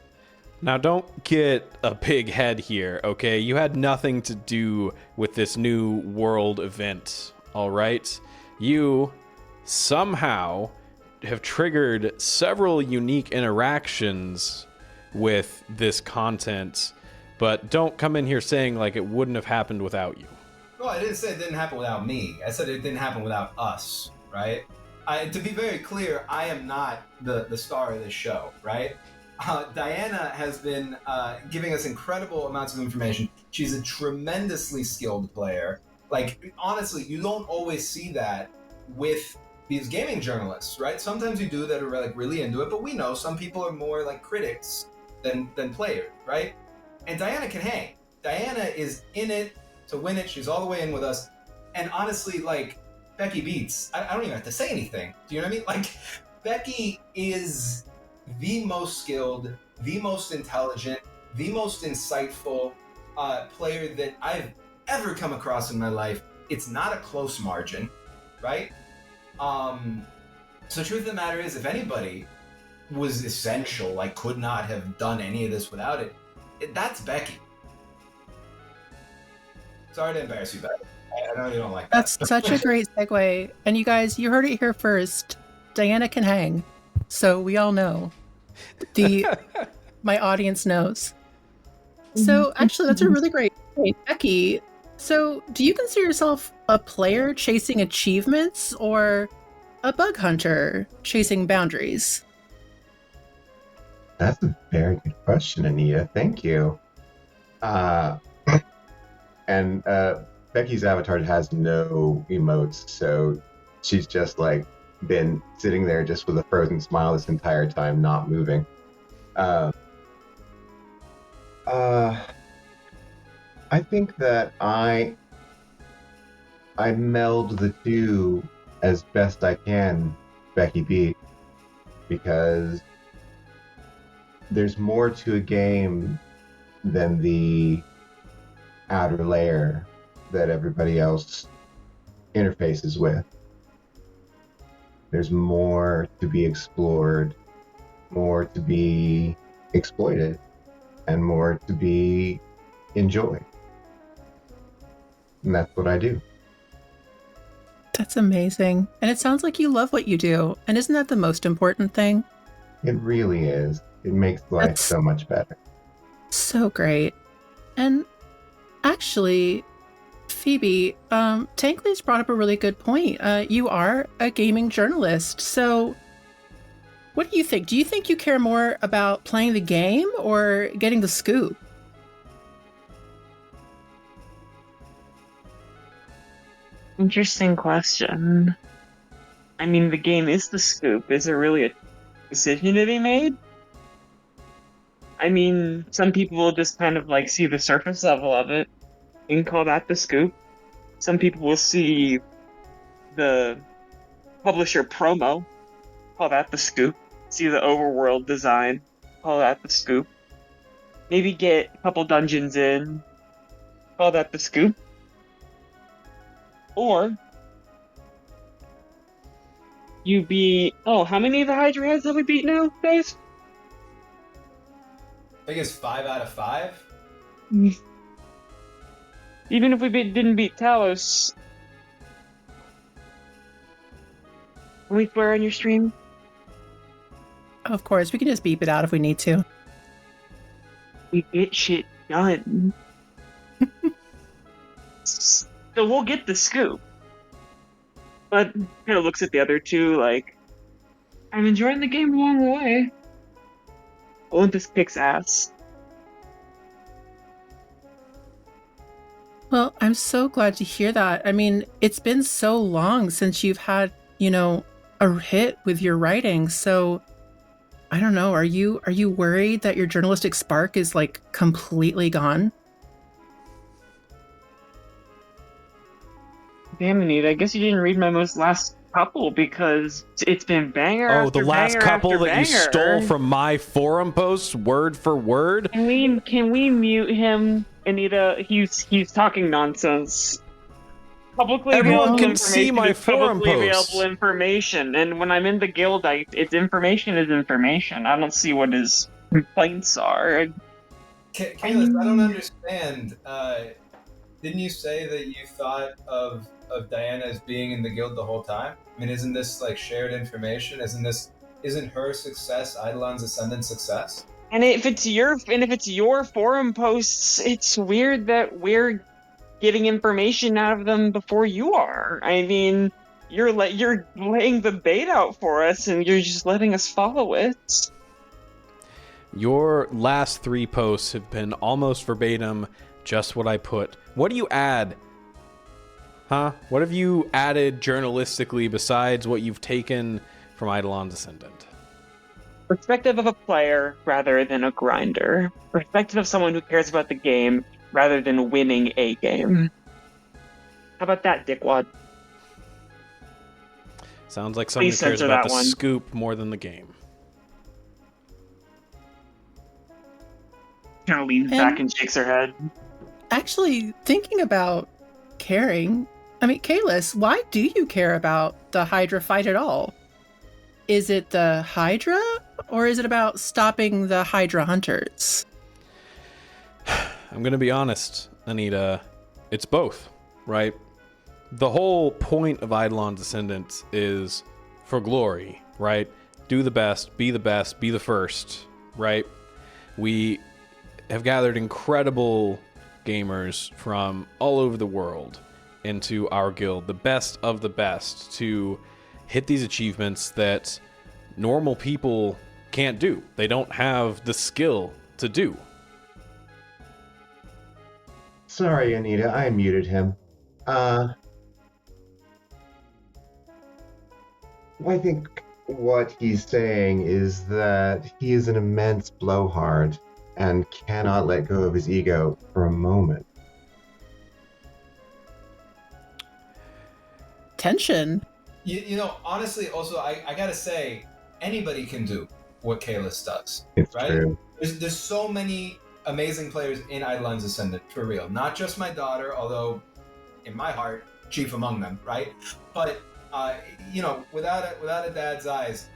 Now, don't get a big head here, okay? You had nothing to do with this new world event, all right? You somehow have triggered several unique interactions with this content, but don't come in here saying like it wouldn't have happened without you. No, I didn't say it didn't happen without me. I said it didn't happen without us, right? To be very clear, I am not the star of this show, right? Diana has been giving us incredible amounts of information. She's a tremendously skilled player. Like, honestly, you don't always see that with these gaming journalists, right? Sometimes you do that are like really into it, but we know some people are more like critics than players, right? And Diana can hang. Diana is in it to win it. She's all the way in with us. And honestly, like, Becky beats. I don't even have to say anything. Do you know what I mean? Like, Becky is the most skilled, the most intelligent, the most insightful player that I've ever come across in my life. It's not a close margin, right? So truth of the matter is, if anybody was essential, like could not have done any of this without it, that's Becky. Sorry to embarrass you, Becky. I know you don't like that. That's such a great segue. And you guys, you heard it here first. Diana can hang. So we all know. My audience knows. So actually, that's a really great point. Becky, so do you consider yourself a player chasing achievements or a bug hunter chasing boundaries? That's a very good question, Anita. Thank you. And Becky's avatar has no emotes, so she's just like been sitting there just with a frozen smile this entire time, not moving. I think that I meld the two as best I can, Becky B, because there's more to a game than the outer layer that everybody else interfaces with. There's more to be explored, more to be exploited, and more to be enjoyed. And that's what I do. That's amazing. And it sounds like you love what you do. And isn't that the most important thing? It really is. It makes life That's so much better. so great. And actually, Phoebe, Tankley's brought up a really good point. You are a gaming journalist. So what do you think? Do you think you care more about playing the game or getting the scoop? Interesting question. I mean, the game is the scoop. Is there really a decision to be made? I mean, some people will just kind of like see the surface level of it and call that the scoop. Some people will see the publisher promo, call that the scoop. See the overworld design, call that the scoop. Maybe get a couple dungeons in, call that the scoop. Or you beat, oh, how many of the Hydra heads have we beat now, guys? I think it's 5 out of 5. Even if we didn't beat Talos, can we swear on your stream? Of course, we can just beep it out if we need to. We get shit done. So we'll get the scoop. But kind of looks at the other two like, I'm enjoying the game along the way. Olympus kicks ass. Well, I'm so glad to hear that. I mean, it's been so long since you've had, a hit with your writing. So I don't know, are you worried that your journalistic spark is like completely gone? Damn, Anita, I guess you didn't read my last couple because it's been banger Oh, after the last banger couple after that you banger. stole from my forum posts, word for word. Can we mute him, Anita? He's talking nonsense. Publicly Everyone available can information see my is forum publicly posts. available information, and when I'm in the guild, it's information is information. I don't see what his complaints are. Kalis, I don't understand. Didn't you say that you thought of Diana as being in the guild the whole time? I mean, isn't this like shared information? Isn't her success Eidolon's Ascendant success? And if it's your forum posts, it's weird that we're getting information out of them before you are. I mean, you're laying the bait out for us, and you're just letting us follow it. Your last 3 posts have been almost verbatim just what I put. What do you add? Huh? What have you added journalistically besides what you've taken from Eidolon's Ascendant? Perspective of a player rather than a grinder. Perspective of someone who cares about the game rather than winning a game. How about that, dickwad? Sounds like someone who cares about the scoop more than the game. Kind of leans back and shakes her head. Actually, thinking about caring, I mean, Kalis, why do you care about the Hydra fight at all? Is it the Hydra, or is it about stopping the Hydra hunters? I'm going to be honest, Anita. It's both, right? The whole point of Eidolon's Ascendant is for glory, right? Do the best, be the first, right? We have gathered incredible gamers from all over the world into our guild, the best of the best, to hit these achievements that normal people can't do. They don't have the skill to do. Sorry, Anita, I muted him. I think what he's saying is that he is an immense blowhard and cannot let go of his ego for a moment. Tension. You know, honestly, also, I gotta say, anybody can do what Kalis does. It's right? true. There's so many amazing players in Eidolon's Ascendant, for real. Not just my daughter, although in my heart, chief among them, right? But without a dad's eyes,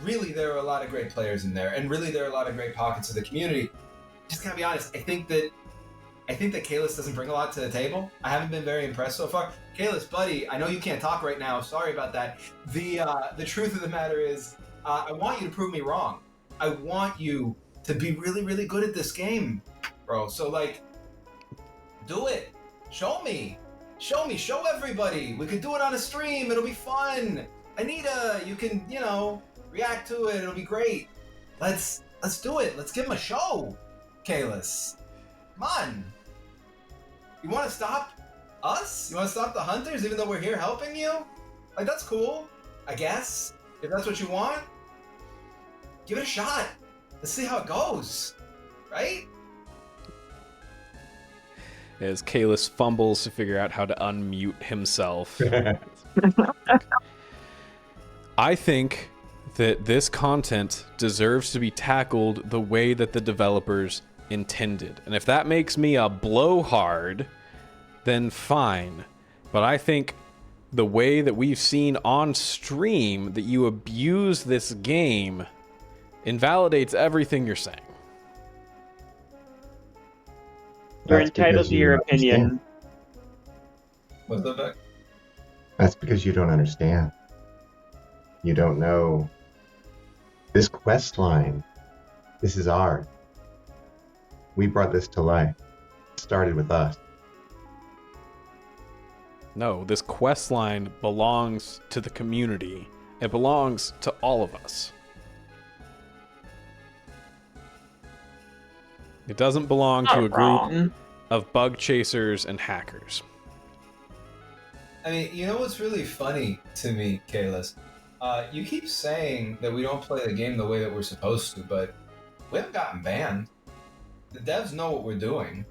really there are a lot of great players in there, and really there are a lot of great pockets of the community. Just gotta be honest, I think that Kalis doesn't bring a lot to the table. I haven't been very impressed so far. Kalis, buddy, I know you can't talk right now. Sorry about that. The truth of the matter is, I want you to prove me wrong. I want you to be really, really good at this game, bro. So, do it. Show me. Show everybody. We could do it on a stream. It'll be fun. Anita, you can, react to it. It'll be great. Let's do it. Let's give him a show, Kalis. Come on. You want to stop us? You want to stop the hunters even though we're here helping you? That's cool, I guess. If that's what you want, give it a shot. Let's see how it goes. right? As Kalis fumbles to figure out how to unmute himself. I think that this content deserves to be tackled the way that the developers intended. And if that makes me a blowhard, then fine. But I think the way that we've seen on stream that you abuse this game invalidates everything you're saying. You're That's entitled because to you your don't understand. opinion. What's that back? That's because you don't understand. You don't know. This quest line, this is ours. We brought this to life. It started with us. No, this quest line belongs to the community. It belongs to all of us. It doesn't belong to a group Wrong. of bug chasers and hackers. I mean, you know what's really funny to me, Kalis? You keep saying that we don't play the game the way that we're supposed to, but we haven't gotten banned. The devs know what we're doing.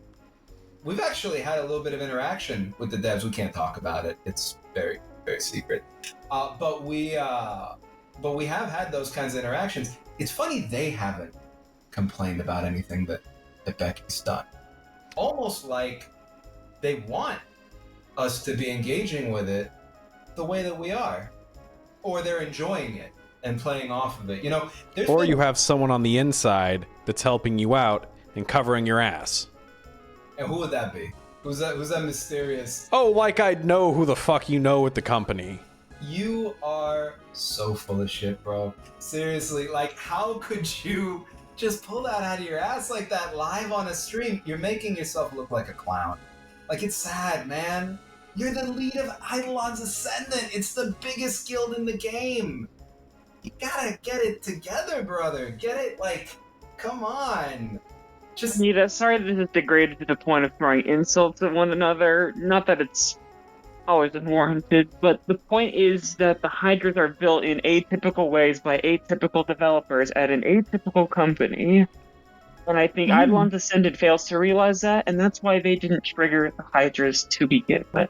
We've actually had a little bit of interaction with the devs. We can't talk about it. It's very, very secret. But we have had those kinds of interactions. It's funny they haven't complained about anything that Becky's done. Almost like they want us to be engaging with it the way that we are. Or they're enjoying it and playing off of it. You know, Or you have someone on the inside that's helping you out and covering your ass. And who would that be? Who's that mysterious? Oh, like I'd know who the fuck you know at the company. You are so full of shit, bro. Seriously, like, how could you just pull that out of your ass like that live on a stream? You're making yourself look like a clown. Like, it's sad, man. You're the lead of Eidolon's Ascendant. It's the biggest guild in the game. You gotta get it together, brother. Get it, like, come on. Just... Nita, sorry that this is degraded to the point of throwing insults at one another. Not that it's always unwarranted, but the point is that the Hydras are built in atypical ways by atypical developers at an atypical company. And I think Eidolon's Ascendant fails to realize that, and that's why they didn't trigger the Hydras to begin with.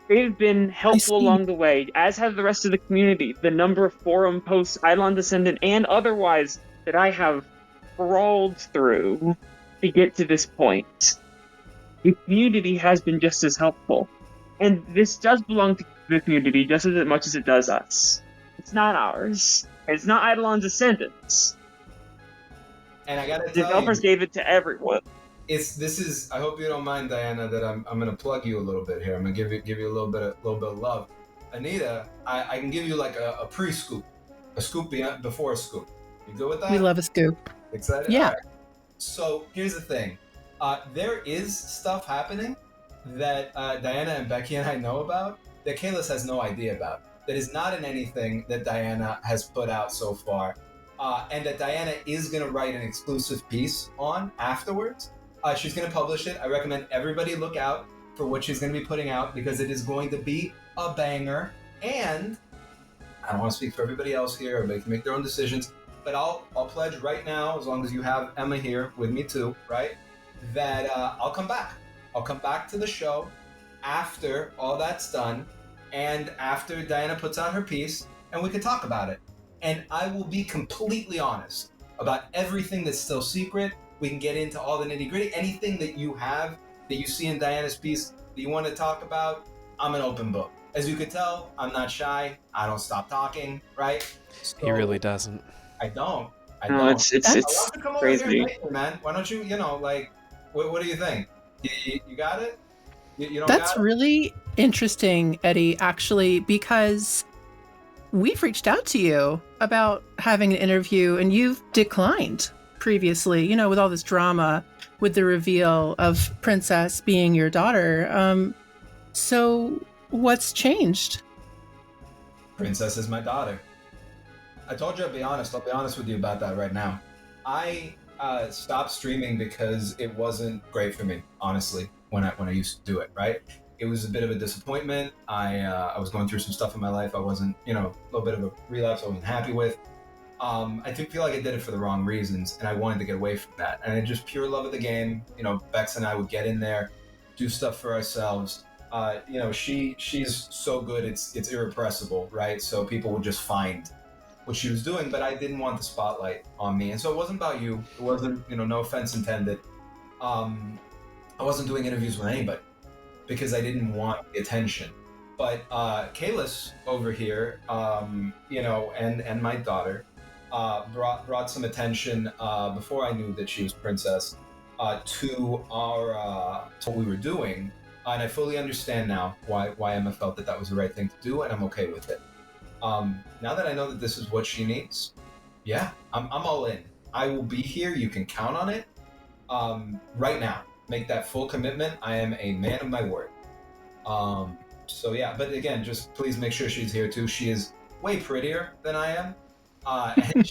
They've been helpful along the way, as has the rest of the community. The number of forum posts, Eidolon's Ascendant, and otherwise that I have crawled through to get to this point. The community has been just as helpful. And this does belong to the community just as much as it does us. It's not ours. It's not Eidolon's Ascendant's. And I gotta tell Developers gave it to everyone. I hope you don't mind, Diana, that I'm gonna plug you a little bit here. I'm gonna give you a little bit of love. Anita, I can give you like a pre-scoop, a scoop before a scoop. You good with that? We love a scoop. Excited? Yeah. Right. So here's the thing. There is stuff happening that Diana and Becky and I know about that Kalis has no idea about. That is not in anything that Diana has put out so far. And that Diana is going to write an exclusive piece on afterwards. She's going to publish it. I recommend everybody look out for what she's going to be putting out because it is going to be a banger. And I don't want to speak for everybody else here. Everybody can make their own decisions. But I'll pledge right now, as long as you have Emma here with me too, right, that I'll come back. I'll come back to the show after all that's done and after Diana puts out her piece, and we can talk about it. And I will be completely honest about everything that's still secret. We can get into all the nitty-gritty. Anything that you have, that you see in Diana's piece, that you want to talk about, I'm an open book. As you could tell, I'm not shy. I don't stop talking, right? So, He really doesn't. I don't. No, it's Why don't you come over here crazy. and make it, man? Why don't you, like, what do you think? You got it? You don't That's got it? really interesting, Eddie, actually, because we've reached out to you about having an interview and you've declined previously, with all this drama with the reveal of Princess being your daughter. So what's changed? Princess is my daughter. I told you I'd be honest. I'll be honest with you about that right now. I stopped streaming because it wasn't great for me, honestly, when I used to do it, right? It was a bit of a disappointment. I was going through some stuff in my life. I wasn't, a little bit of a relapse I wasn't happy with. I do feel like I did it for the wrong reasons, and I wanted to get away from that. And just pure love of the game. You know, Bex and I would get in there, do stuff for ourselves. You know, she's so good, it's irrepressible, right? So people would just find what she was doing, but I didn't want the spotlight on me, and so it wasn't about you. It wasn't, you know, no offense intended. I wasn't doing interviews with anybody because I didn't want the attention. But Kalis over here, you know, and my daughter brought some attention before I knew that she was princess to what we were doing, and I fully understand now why Emma felt that was the right thing to do, and I'm okay with it. Now that I know that this is what she needs, yeah, I'm all in. I will be here. You can count on it. Right now, make that full commitment. I am a man of my word. So yeah, but again, just please make sure she's here too. She is way prettier than I am, and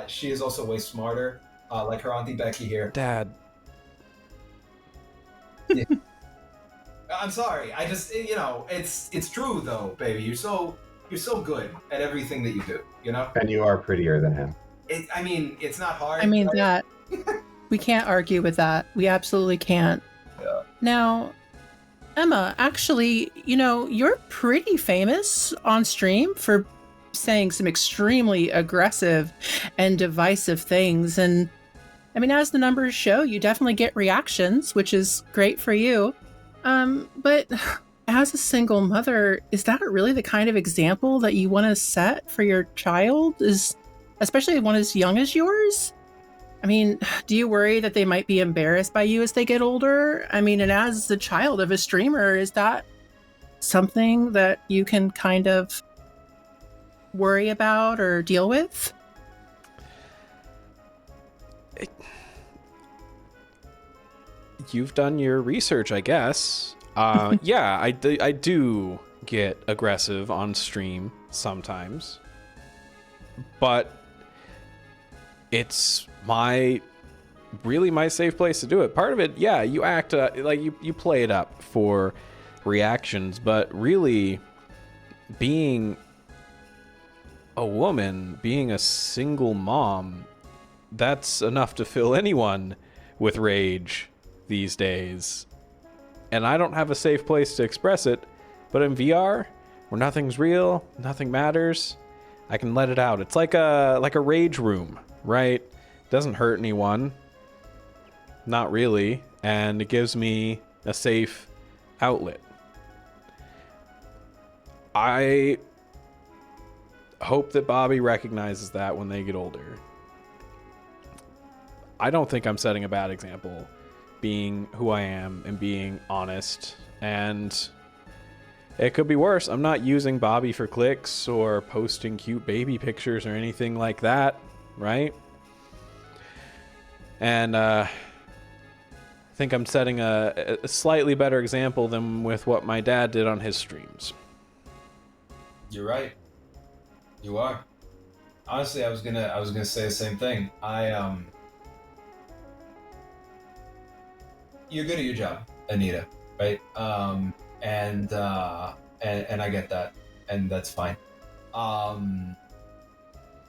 she is also way smarter, like her auntie Becky here. Dad. Yeah. I'm sorry. I just, you know, it's true though, baby. You're so good at everything that you do. You know. And you are prettier than him. I mean, it's not hard. I mean, that we can't argue with that. We absolutely can't. Yeah. Now, Emma, actually, you know, you're pretty famous on stream for saying some extremely aggressive and divisive things. And I mean, as the numbers show, you definitely get reactions, which is great for you. But as a single mother, is that really the kind of example that you want to set for your child? Especially one as young as yours? I mean, do you worry that they might be embarrassed by you as they get older? I mean, and as the child of a streamer, is that something that you can kind of worry about or deal with? You've done your research, I guess. Yeah, I do get aggressive on stream sometimes. But it's my safe place to do it. Part of it, yeah, you act like you play it up for reactions, but really being a woman, being a single mom, that's enough to fill anyone with rage these days. And I don't have a safe place to express it, but in VR, where nothing's real, nothing matters, I can let it out. It's like a rage room, right? Doesn't hurt anyone. Not really. And it gives me a safe outlet. I hope that Bobby recognizes that when they get older. I don't think I'm setting a bad example being who I am and being honest. And it could be worse. I'm not using Bobby for clicks or posting cute baby pictures or anything like that, right? And I think I'm setting a slightly better example than with what my dad did on his streams. You're right. You are. Honestly, I was gonna say the same thing. You're good at your job, Anita, right? And I get that, and that's fine.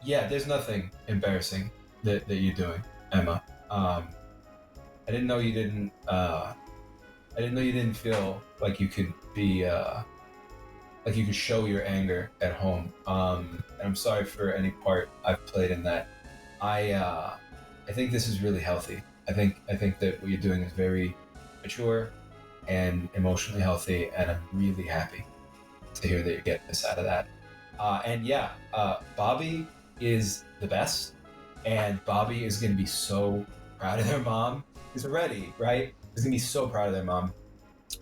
Yeah, there's nothing embarrassing that you're doing, Emma. I didn't know you didn't. I didn't know you didn't feel like you could be like you could show your anger at home. And I'm sorry for any part I've played in that. I think this is really healthy. I think that what you're doing is very mature and emotionally healthy, and I'm really happy to hear that you're getting this out of that. And yeah, Bobby is the best, and Bobby is going to be so proud of their mom. He's already, right? He's going to be so proud of their mom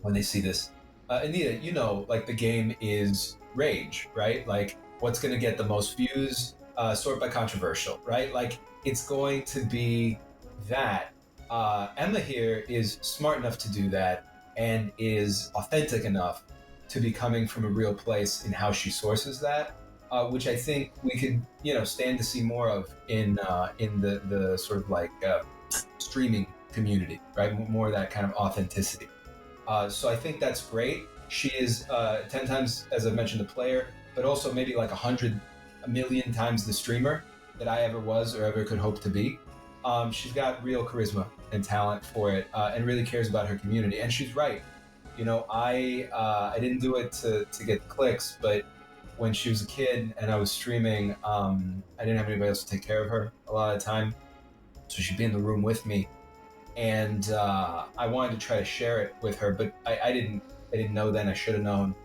when they see this. Anita, you know, like the game is rage, right? Like what's going to get the most views, sort by controversial, right? Like it's going to be that. Emma here is smart enough to do that and is authentic enough to be coming from a real place in how she sources that, which I think we could, you know, stand to see more of in the sort of like streaming community, right? More of that kind of authenticity. So I think that's great. She is 10 times, as I mentioned, the player, but also maybe like 100 million times the streamer. that I ever was or ever could hope to be. She's got real charisma and talent for it, and really cares about her community. And she's right. You know, I didn't do it to get clicks, but when she was a kid and I was streaming, I didn't have anybody else to take care of her a lot of the time, so she'd be in the room with me, and I wanted to try to share it with her, but I didn't know then. I should have known.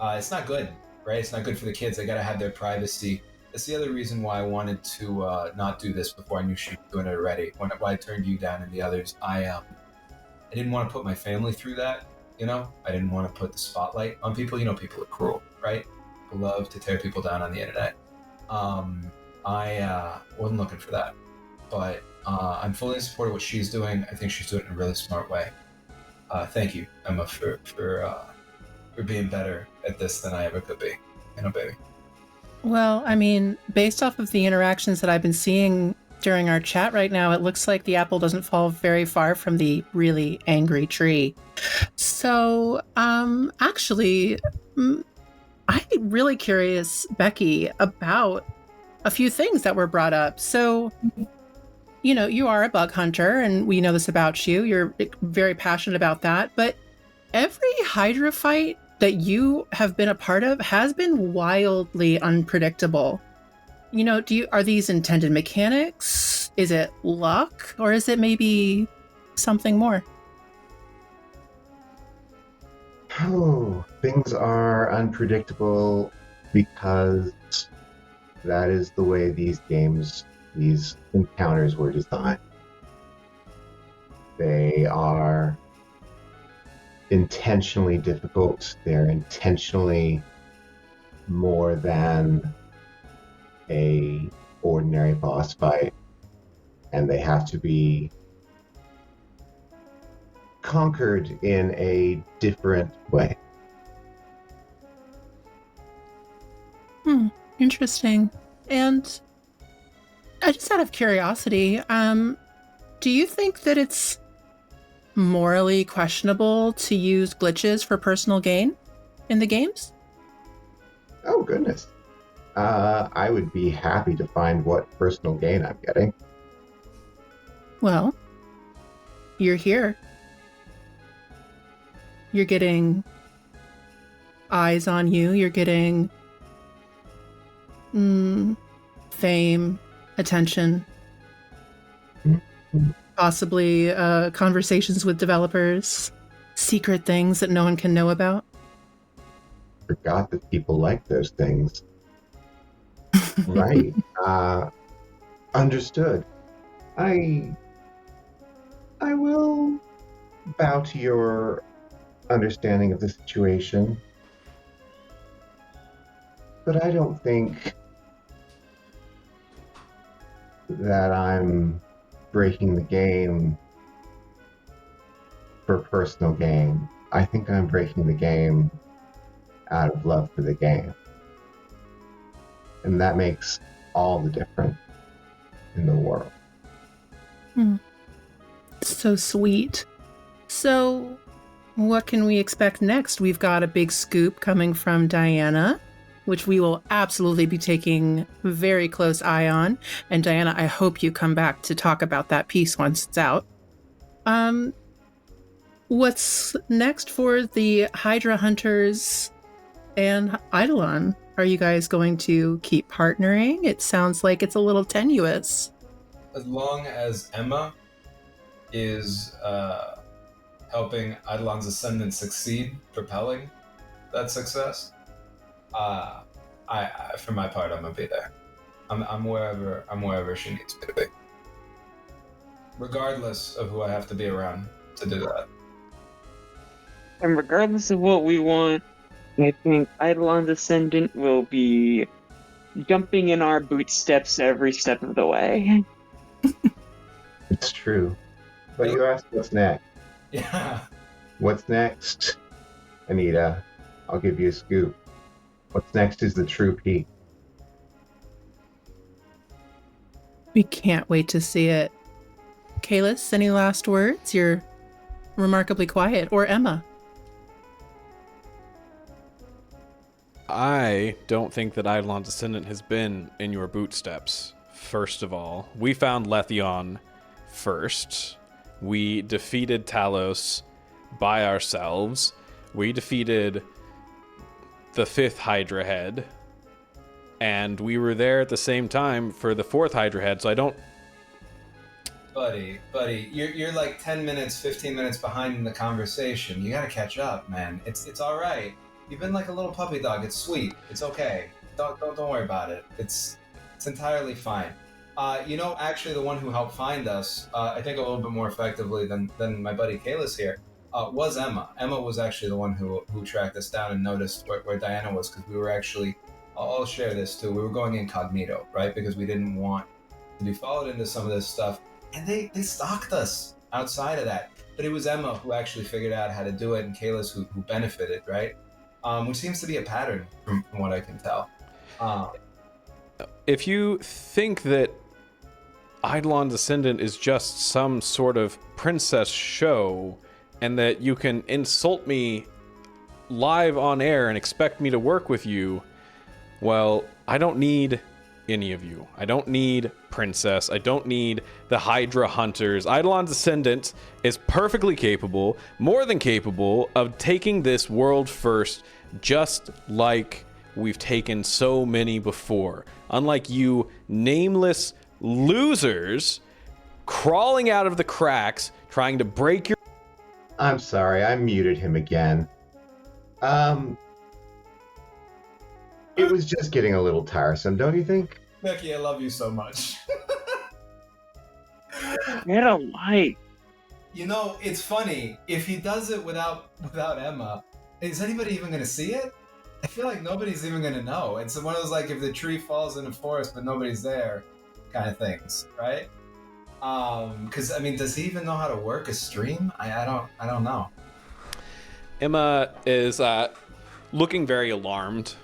It's not good, right? It's not good for the kids. They got to have their privacy. That's the other reason why I wanted to not do this before I knew she was doing it already. When I turned you down and the others, I didn't want to put my family through that. You know, I didn't want to put the spotlight on people. You know, people are cruel, right? People love to tear people down on the internet. I wasn't looking for that, but I'm fully in support of what she's doing. I think she's doing it in a really smart way. Thank you, Emma, for being better at this than I ever could be. You know, baby. Well, I mean, based off of the interactions that I've been seeing during our chat right now, it looks like the apple doesn't fall very far from the really angry tree. So, actually, I'm really curious, Becky, about a few things that were brought up. So, you know, you are a bug hunter, and we know this about you. You're very passionate about that. But every Hydra fight that you have been a part of has been wildly unpredictable. You know, are these intended mechanics? Is it luck? Or is it maybe something more? Oh, things are unpredictable because that is the way these encounters were designed. They are intentionally difficult. They're intentionally more than a ordinary boss fight, and they have to be conquered in a different way. Interesting. And I just out of curiosity, do you think that it's morally questionable to use glitches for personal gain in the games? Oh, goodness. I would be happy to find what personal gain I'm getting. Well, you're here. You're getting eyes on you. You're getting fame, attention, possibly conversations with developers, secret things that no one can know about. Forgot that people like those things. Right. Understood. I will bow to your understanding of the situation, but I don't think that I'm breaking the game for personal gain. I think I'm breaking the game out of love for the game. And that makes all the difference in the world. So sweet. So, what can we expect next? We've got a big scoop coming from Diana, which we will absolutely be taking very close eye on. And Diana, I hope you come back to talk about that piece once it's out. What's next for the Hydra Hunters and Eidolon? Are you guys going to keep partnering? It sounds like it's a little tenuous. As long as Emma is helping Eidolon's ascendant succeed, propelling that success, I for my part, I'm gonna be there. I'm wherever she needs me to be, regardless of who I have to be around to do that. And regardless of what we want, I think Eidolon's Ascendant will be jumping in our bootsteps every step of the way. It's true. But you asked what's next. Yeah. What's next, Anita? I'll give you a scoop. What's next is the true peak. We can't wait to see it. Kalis, any last words? You're remarkably quiet. Or Emma? I don't think that Eidolon's Descendant has been in your bootsteps first of all. We found Letheon first. We defeated Talos by ourselves. We defeated the 5th Hydra head. And we were there at the same time for the 4th Hydra head, so I don't... Buddy, you're like 10 minutes, 15 minutes behind in the conversation. You gotta catch up, man. It's all right. You've been like a little puppy dog. It's sweet. It's okay. Don't worry about it. It's entirely fine. Actually, the one who helped find us, I think a little bit more effectively than my buddy Kalis here, was Emma. Emma was actually the one who tracked us down and noticed where Diana was, because we were actually... I'll share this too. We were going incognito, right? Because we didn't want to be followed into some of this stuff. And they stalked us outside of that. But it was Emma who actually figured out how to do it, and Kalis who benefited, right? Which seems to be a pattern from what I can tell. If you think that Eidolon's Ascendant is just some sort of princess show, and that you can insult me live on air and expect me to work with you, well, I don't need any of you. I don't need Princess. I don't need the Hydra Hunters. Eidolon's Ascendant is perfectly capable, more than capable, of taking this world first, just like we've taken so many before. Unlike you nameless losers crawling out of the cracks, trying to break your... I'm sorry, I muted him again. It was just getting a little tiresome, don't you think? Becky, I love you so much. Get a light. It's funny. If he does it without Emma, is anybody even going to see it? I feel like nobody's even going to know. It's one of those, like, if the tree falls in the forest but nobody's there kind of things, right? Because, I mean, does he even know how to work a stream? I don't know. Emma is looking very alarmed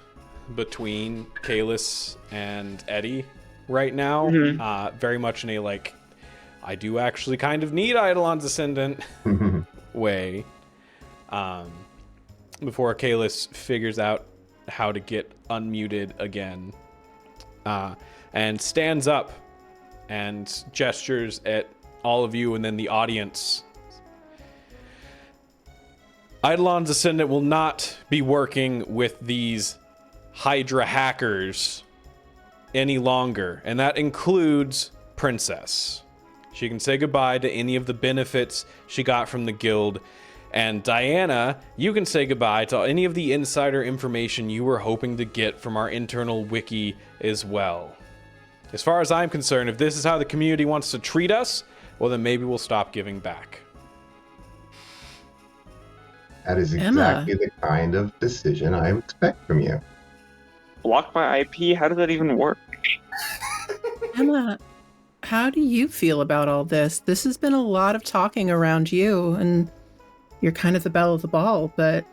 between Kalis and Eddie right now. Mm-hmm. Very much in a, like, I do actually kind of need Eidolon's Ascendant way. Before Kalis figures out how to get unmuted again. And stands up and gestures at all of you and then the audience. Eidolon's Ascendant will not be working with these Hydra hackers any longer, and that includes Princess. She can say goodbye to any of the benefits she got from the guild, and Diana, you can say goodbye to any of the insider information you were hoping to get from our internal wiki as well. As far as I'm concerned, if this is how the community wants to treat us, well, then maybe we'll stop giving back. That is Emma. exactly the kind of decision I expect from you. Block my IP? How does that even work? Emma, how do you feel about all this? This has been a lot of talking around you, and you're kind of the belle of the ball, but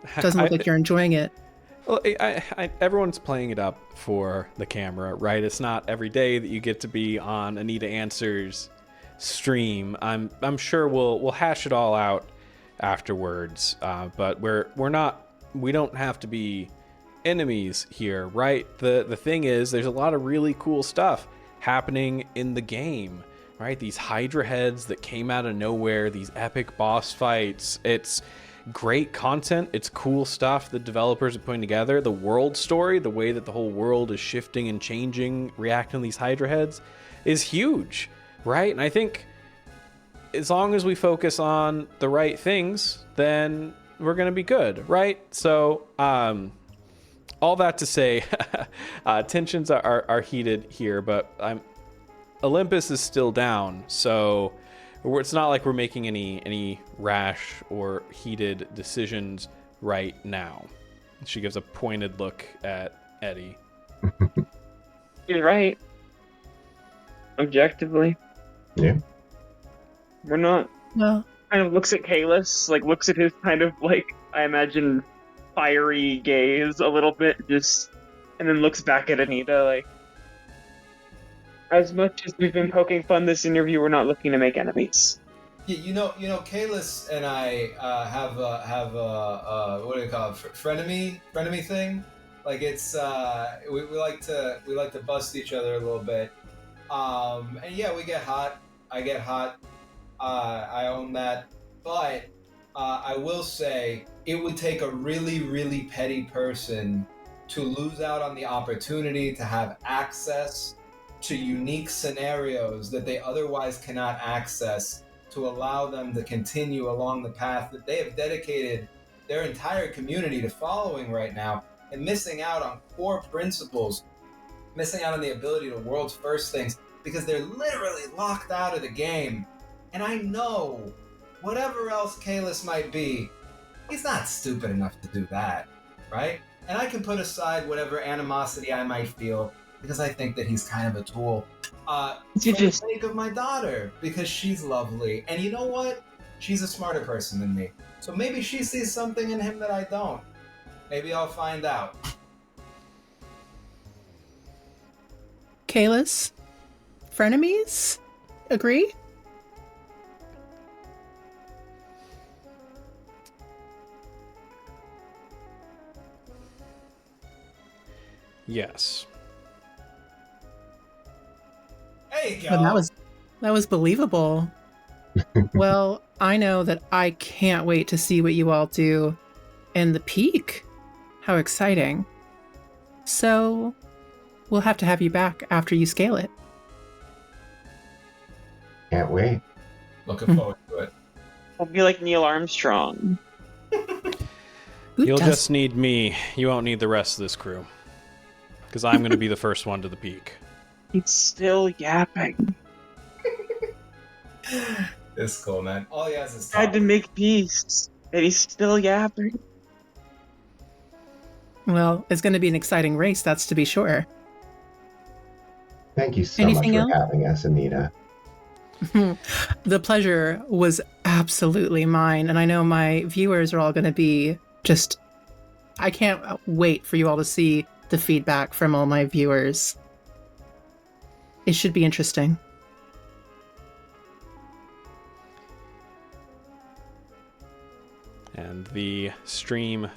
it doesn't look like you're enjoying it. Well, everyone's playing it up for the camera, right? It's not every day that you get to be on Anita Answers stream. I'm sure we'll hash it all out afterwards, but we don't have to be enemies here, right? The thing is, there's a lot of really cool stuff happening in the game, right? These Hydra heads that came out of nowhere, these epic boss fights. It's great content. It's cool stuff the developers are putting together. The world story, the way that the whole world is shifting and changing, reacting to these Hydra heads, is huge, right? And I think as long as we focus on the right things, then we're going to be good, right? So, all that to say, tensions are heated here, but Olympus is still down, so it's not like we're making any rash or heated decisions right now. She gives a pointed look at Eddie. You're right. Objectively. Yeah. We're not. No. Kind of looks at Kalis, like looks at his kind of like, I imagine, fiery gaze a little bit, just, and then looks back at Anita like, as much as we've been poking fun this interview, we're not looking to make enemies. Yeah, Kalis and I have a what do you call it, frenemy thing. Like it's we like to bust each other a little bit, And yeah, we get hot. I get hot. I own that. But I will say it would take a really, really petty person to lose out on the opportunity to have access to unique scenarios that they otherwise cannot access, to allow them to continue along the path that they have dedicated their entire community to following right now, and missing out on core principles, missing out on the ability to world's first things because they're literally locked out of the game. And I know, whatever else Kalis might be, he's not stupid enough to do that, right? And I can put aside whatever animosity I might feel because I think that he's kind of a tool. For the sake of my daughter, because she's lovely. And you know what? She's a smarter person than me. So maybe she sees something in him that I don't. Maybe I'll find out. Kalis? Frenemies? Agree? Yes. There you go. Well, that was believable. Well, I know that I can't wait to see what you all do in the peak. How exciting. So, we'll have to have you back after you scale it. Can't wait. Looking forward to it. I'll be like Neil Armstrong. You'll just need me. You won't need the rest of this crew. Because I'm going to be the first one to the peak. He's still yapping. It's cool, man. All he has is Tried to talk. make peace, and he's still yapping. Well, it's going to be an exciting race, that's to be sure. Thank you so Anything much else? for having us, Anita. The pleasure was absolutely mine, and I know my viewers are all going to be just... I can't wait for you all to see the feedback from all my viewers. It should be interesting. And the stream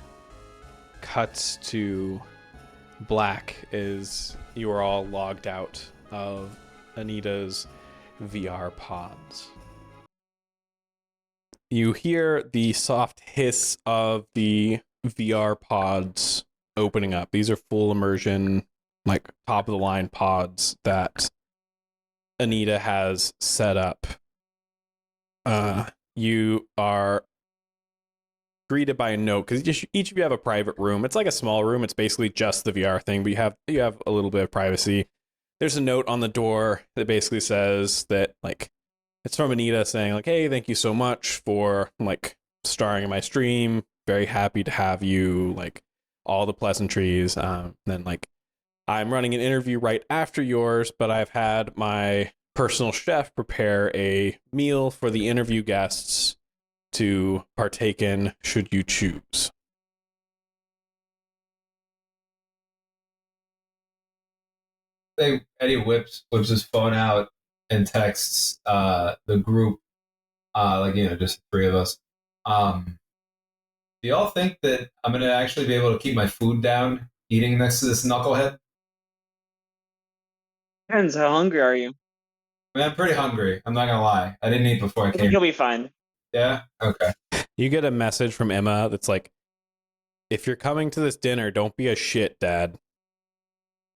cuts to black as you are all logged out of Anita's VR pods. You hear the soft hiss of the VR pods opening up. These are full immersion, like top of the line pods that Anita has set up. You are greeted by a note because each of you have a private room. It's like a small room. It's basically just the VR thing, but you have a little bit of privacy. There's a note on the door that basically says that, like, it's from Anita saying, like, hey, thank you so much for, like, starring in my stream. Very happy to have you, like, all the pleasantries. Then, like, I'm running an interview right after yours, but I've had my personal chef prepare a meal for the interview guests to partake in should you choose. Eddie whips his phone out and texts the group, like, you know, just the three of us. Do y'all think that I'm gonna actually be able to keep my food down eating next to this knucklehead? Depends, how hungry are you? I mean, I'm pretty hungry. I'm not gonna lie. I didn't eat before I I think came. you'll be fine. Yeah? Okay. You get a message from Emma that's like, if you're coming to this dinner, don't be a shit, Dad.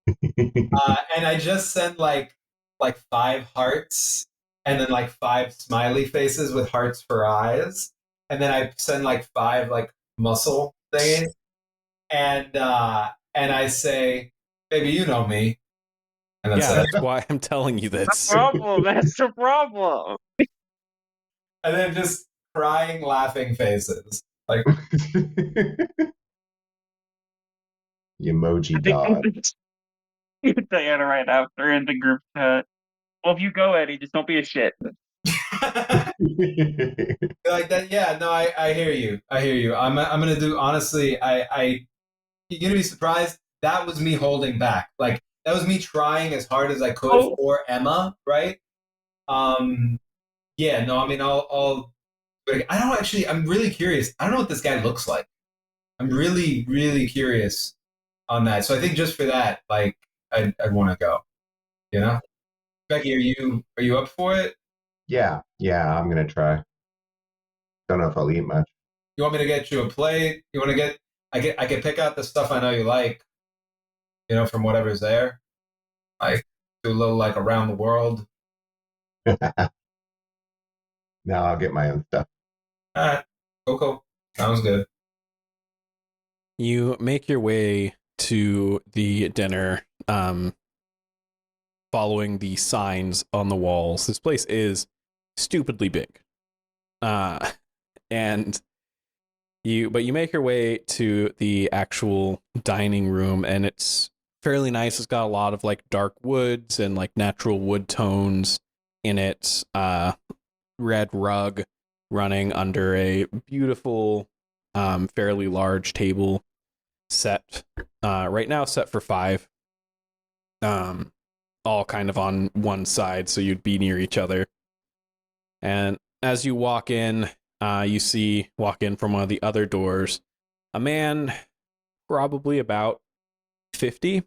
And I just sent like 5 hearts and then like 5 smiley faces with hearts for eyes. And then I send like 5 like muscle thingies. And I say, baby, you know me. And that's Yeah, it. that's why I'm telling you this. Problem, that's the problem. And then just crying, laughing faces. Like, Emoji I think dog. you Diana right after in the group chat. Well, if you go, Eddie, just don't be a shit. like that. Yeah, no, I hear you. I hear you. I'm gonna do, honestly, you're gonna be surprised. That was me holding back. Like, that was me trying as hard as I could for Emma, right? Yeah, no, I mean, I don't actually, I'm really curious. I don't know what this guy looks like. I'm really, really curious on that. So I think just for that, like, I'd want to go, you know? Becky, are you up for it? Yeah, I'm gonna try. Don't know if I'll eat much. You want me to get you a plate? You want to get? I can pick out the stuff I know you like. From whatever's there. Like do a little like around the world. No, I'll get my own stuff. All right, cool. Sounds good. You make your way to the dinner, following the signs on the walls. This place is stupidly big. And you make your way to the actual dining room, and it's fairly nice. It's got a lot of like dark woods and like natural wood tones in it. Red rug running under a beautiful, fairly large table set. Right now set for 5. All kind of on one side, so you'd be near each other. And as you walk in, you walk in from one of the other doors, a man probably about 50.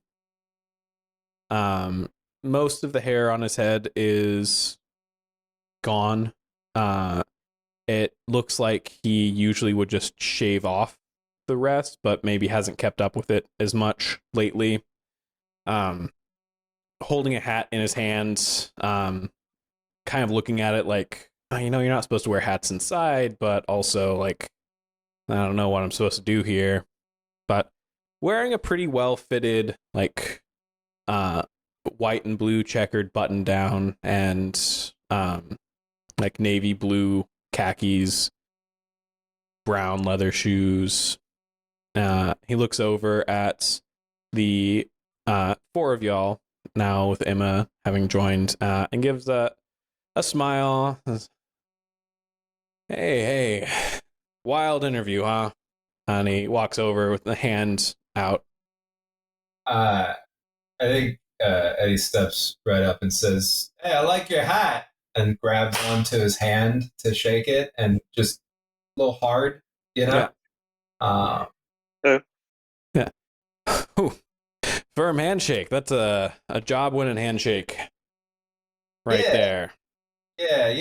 Most of the hair on his head is gone. It looks like he usually would just shave off the rest, but maybe hasn't kept up with it as much lately. Holding a hat in his hands, kind of looking at it like, you're not supposed to wear hats inside, but also like, I don't know what I'm supposed to do here. But wearing a pretty well fitted, like, white and blue checkered button down and, like navy blue khakis, brown leather shoes. He looks over at the 4 of y'all, now with Emma having joined, and gives a smile. Hey, wild interview, huh? And he walks over with the hand out. I think Eddie steps right up and says, "Hey, I like your hat," and grabs onto his hand to shake it, and just a little hard, Yeah. Yeah. Ooh, firm handshake. That's a job-winning handshake right there. Yeah,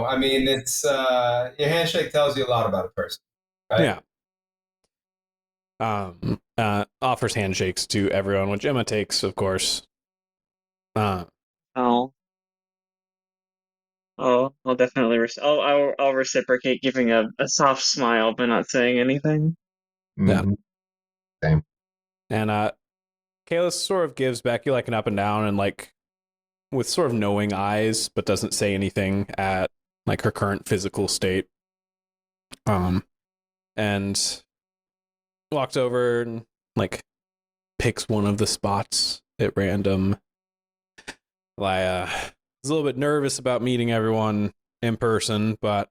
I mean, it's your handshake tells you a lot about a person, right? Yeah. Offers handshakes to everyone, which Emma takes, of course. Oh, I'll definitely. I'll reciprocate, giving a soft smile but not saying anything. Yeah. Mm-hmm. Same. And Kayla sort of gives Becky like an up and down and like with sort of knowing eyes, but doesn't say anything at like her current physical state. And walks over and like picks one of the spots at random. I was a little bit nervous about meeting everyone in person, but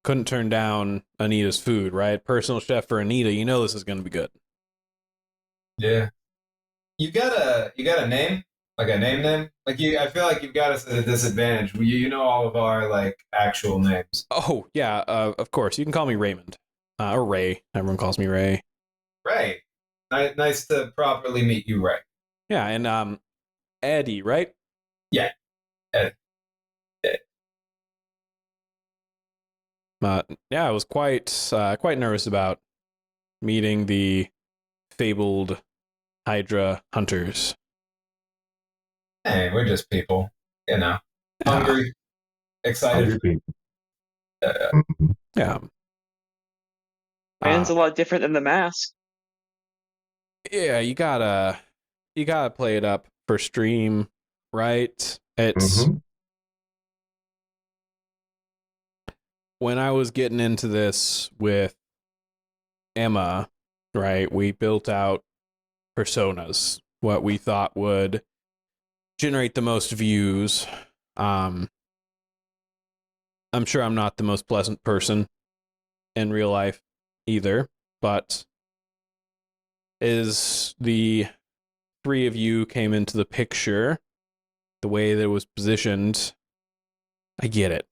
couldn't turn down Anita's food, right? Personal chef for Anita, this is gonna be good. Yeah. You got a name? Like a name? Like I feel like you've got us at a disadvantage. You know all of our like actual names. Oh yeah, of course. You can call me Raymond. Or Ray. Everyone calls me Ray. Ray. Nice to properly meet you, Ray. Yeah, and Eddie, right? Yeah. Eddie. Yeah, I was quite nervous about meeting the fabled Hydra hunters. Hey, we're just people, hungry, excited. Hungry people. Mhm. Yeah. Brand's a lot different than the mask. Yeah, you gotta play it up for stream, right? It's when I was getting into this with Emma, right? We built out personas, what we thought would generate the most views. I'm sure I'm not the most pleasant person in real life either, but as the 3 of you came into the picture, the way that it was positioned, I get it.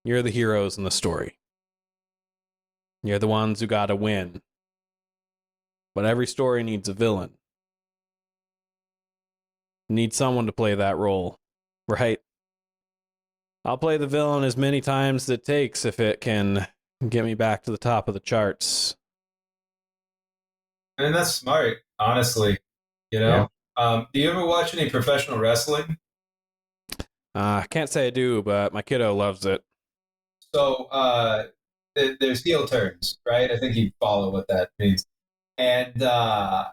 You're the heroes in the story. You're the ones who gotta win. But every story needs a villain. You need someone to play that role. Right. I'll play the villain as many times as it takes if it can get me back to the top of the charts. And that's smart, honestly. You Yeah. know, do you ever watch any professional wrestling? I can't say I do, but my kiddo loves it. So there's heel turns, right? I think you follow what that means. And the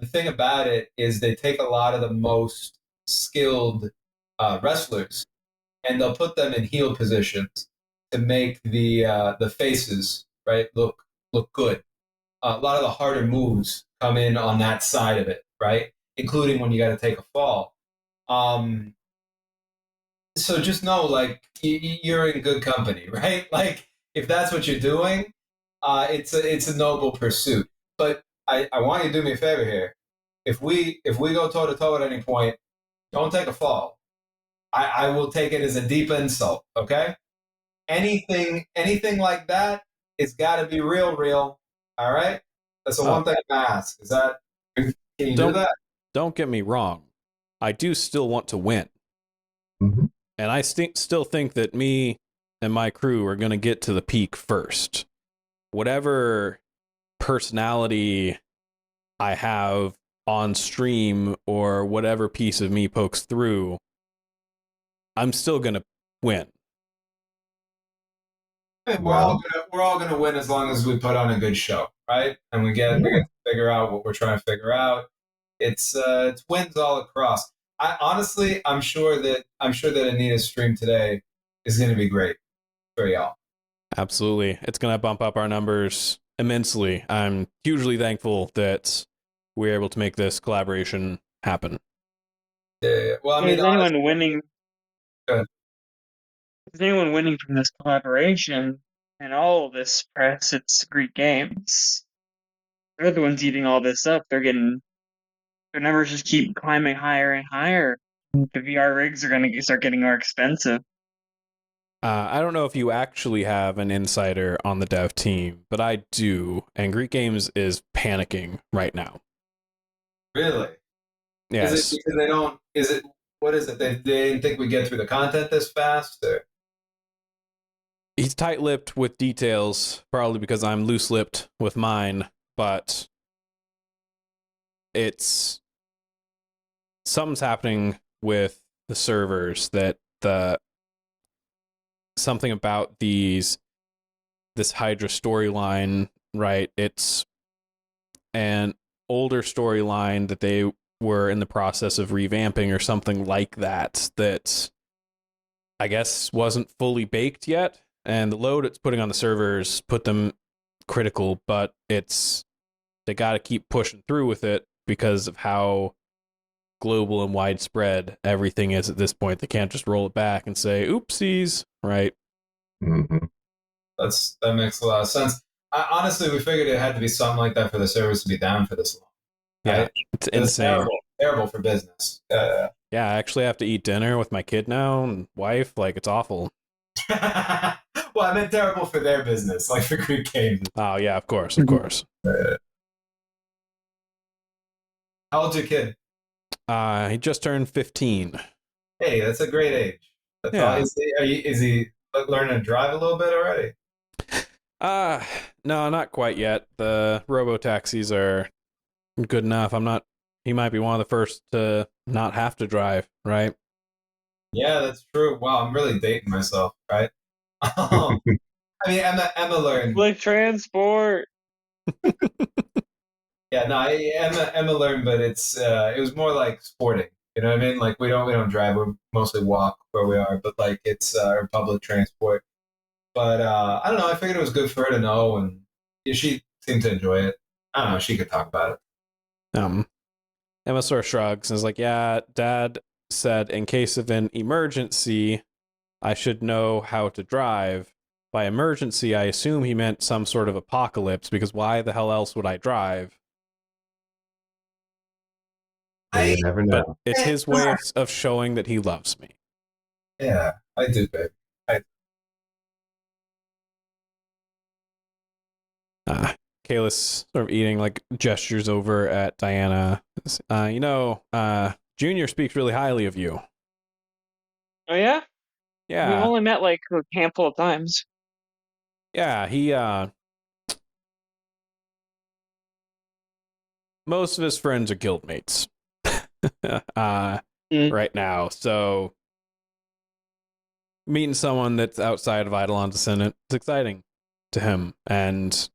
thing about it is they take a lot of the most skilled wrestlers and they'll put them in heel positions to make the faces right look good. A lot of the harder moves come in on that side of it, right? Including when you got to take a fall. Um, so just know, like, you're in good company, right? Like, if that's what you're doing, it's a noble pursuit. But I want you to do me a favor here. If we go toe to toe at any point, don't take a fall. I will take it as a deep insult. Okay? Anything like that, it's got to be real, real. All right? That's the one thing I ask. Is that can you do that? Don't get me wrong. I do still want to win. Mm-hmm. And I still think that me and my crew are going to get to the peak first. Whatever personality I have on stream or whatever piece of me pokes through, I'm still going to win. Hey, we're all gonna win as long as we put on a good show, right? And we get to figure out what we're trying to figure out. It's wins all across. I'm sure that Anita's stream today is going to be great for y'all. Absolutely. It's going to bump up our numbers immensely. I'm hugely thankful that we're able to make this collaboration happen. Yeah. Well, I mean, is anyone winning? Good. Is anyone winning from this collaboration and all of this press? It's Greek Games. They're the ones eating all this up. Their numbers just keep climbing higher and higher. The VR rigs are going to start getting more expensive. I don't know if you actually have an insider on the dev team, but I do, and Greek Games is panicking right now. Really? Yes. Is it because they don't? Is it what is it? They didn't think we get through the content this fast? Or? He's tight-lipped with details, probably because I'm loose-lipped with mine, but it's something's happening with the servers that something about this Hydra storyline, right? It's an older storyline that they were in the process of revamping or something like that I guess wasn't fully baked yet, and the load it's putting on the servers put them critical, but they got to keep pushing through with it because of how global and widespread everything is at this point. They can't just roll it back and say oopsies, right? Mm-hmm. That makes a lot of sense. Honestly, we figured it had to be something like that for the servers to be down for this long. Yeah, right? it's insane. Terrible for business. Yeah, I actually have to eat dinner with my kid now and wife. Like, it's awful. Well, I meant terrible for their business, like for Greek Games. Oh, yeah, of course. How old's your kid? He just turned 15. Hey, that's a great age. That's Yeah. Is he learning to drive a little bit already? No, not quite yet. The robo-taxis are good enough. He might be one of the first to not have to drive, right? Yeah, that's true. Wow, I'm really dating myself, right? I mean, Emma learned. Public transport. Yeah, no, Emma learned, but it was more like sporting. You know what I mean? Like we don't drive; we mostly walk where we are. But like it's our public transport. But I don't know. I figured it was good for her to know, and she seemed to enjoy it. I don't know. She could talk about it. Emma sort of shrugs and is like, "Yeah, Dad said in case of an emergency, I should know how to drive. By emergency, I assume he meant some sort of apocalypse, because why the hell else would I drive?" You never know. But it's his way of showing that he loves me. Yeah, I do, babe. Kayla's sort of eating, like, gestures over at Diana. Junior speaks really highly of you. Oh yeah, we've Yeah. only met like a handful of times. Yeah, he most of his friends are guildmates. Mm. Right now. So meeting someone that's outside of Eidolon's Descendant is exciting to him. And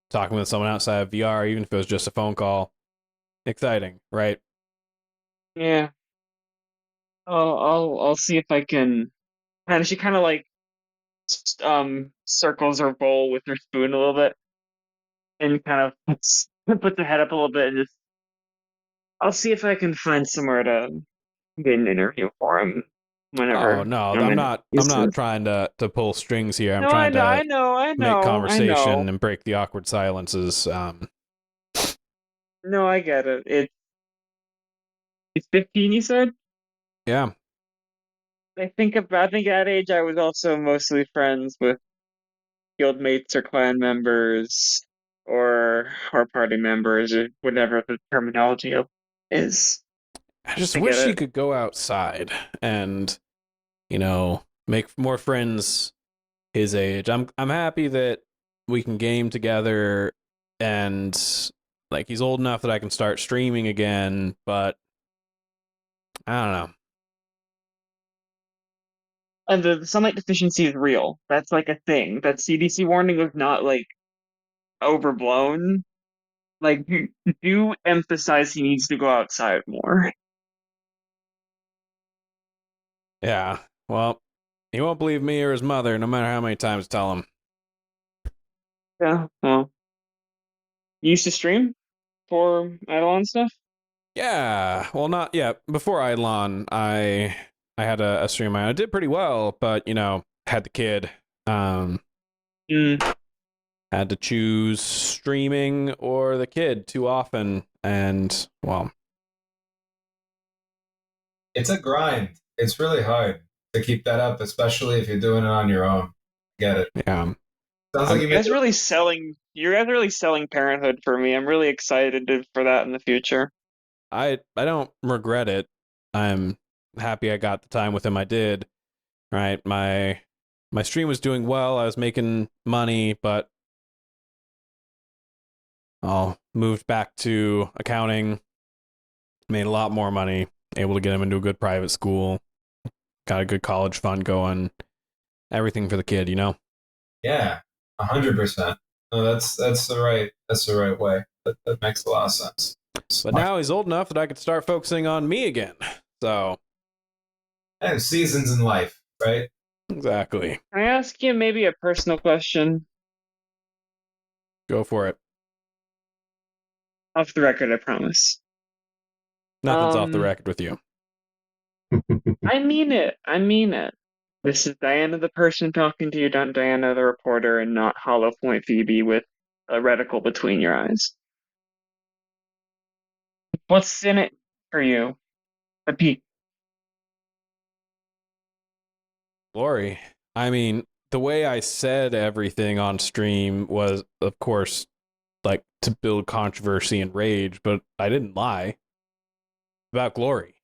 talking with someone outside of VR, even if it was just a phone call, exciting, right? Yeah. I'll see if I can. And she kind of like circles her bowl with her spoon a little bit and kind of puts her head up a little bit and just. I'll see if I can find somewhere to get an interview for him Oh whenever no, I'm in. I'm not trying to pull strings here. I'm No, I trying know, I to know, I make know, I know. conversation and break the awkward silences. No, I get it. It's 15, you said? Yeah. I think at that age I was also mostly friends with guildmates or clan members or party members or whatever the terminology is. I just I get wish he it. could go outside and, make more friends his age. I'm happy that we can game together and like he's old enough that I can start streaming again, but I don't know. And the sunlight deficiency is real. That's like a thing. That CDC warning was not like overblown. Like do emphasize he needs to go outside more. Yeah. Well, he won't believe me or his mother no matter how many times I tell him. Yeah. Well, you used to stream for Eidolon stuff? Yeah. Well, not yet. Before Eidolon, I had a stream. I did pretty well, but had the kid. Um, Mm. had to choose streaming or the kid too often, and well, It's a grind. It's really hard to keep that up, especially if you're doing it on your own. Get it. yeah. Sounds like I'm you made You guys really selling parenthood for me. I'm really excited for that in the future. I don't regret it. I'm happy I got the time with him I did. Right. My stream was doing well. I was making money, but I moved back to accounting, made a lot more money, able to get him into a good private school, got a good college fund going, everything for the kid. Yeah, 100%. No, that's the right way. That makes a lot of sense. But now he's old enough that I could start focusing on me again. So, And seasons in life, right? exactly. Can I ask you maybe a personal question? Go for it. Off the record, I promise. Nothing's off the record with you. I mean it. I mean it. This is Diana, the person talking to you, not Diana, the reporter, and not Hollow Point Phoebe with a reticle between your eyes. What's in it for you? A peek. Lori, I mean, the way I said everything on stream was, of course, like to build controversy and rage, but I didn't lie. It's about glory.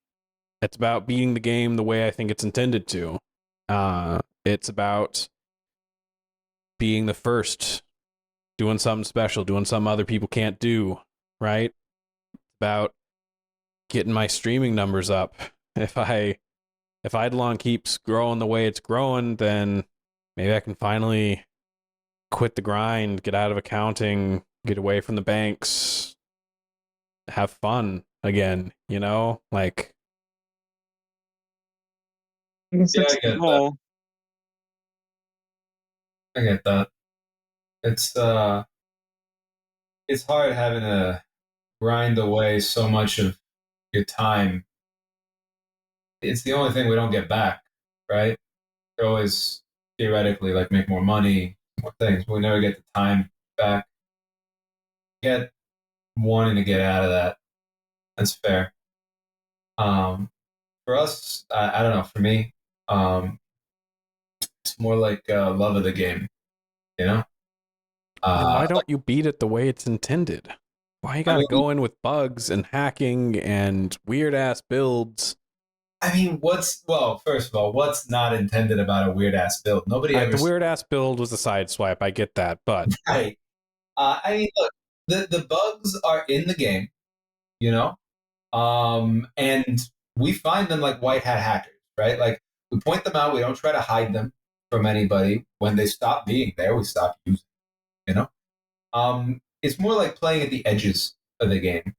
It's about beating the game the way I think it's intended to. It's about being the first, doing something special, doing something other people can't do, right? It's about getting my streaming numbers up. If Eidolon keeps growing the way it's growing, then maybe I can finally quit the grind, get out of accounting, get away from the banks, have fun again. Like, I guess Yeah, that's I the get that. goal. I get that. It's it's hard having to grind away so much of your time. It's the only thing we don't get back, right? We always theoretically like make more money, more things. But we never get the time back. Get wanting to get out of that. That's fair. Um, for us, I don't know. For me, um, it's more like love of the game. You know, then why like don't you beat it the way it's intended? Why you I gotta mean, go in with bugs and hacking and weird ass builds? I mean, first of all, what's not intended about a weird ass build? Nobody ever. The weird ass build was a side swipe. I get that, but Right. I mean, look, the bugs are in the game, you know, and we find them like white hat hackers, right? Like we point them out. We don't try to hide them from anybody. When they stop being there, we stop using them, you know. It's more like playing at the edges of the game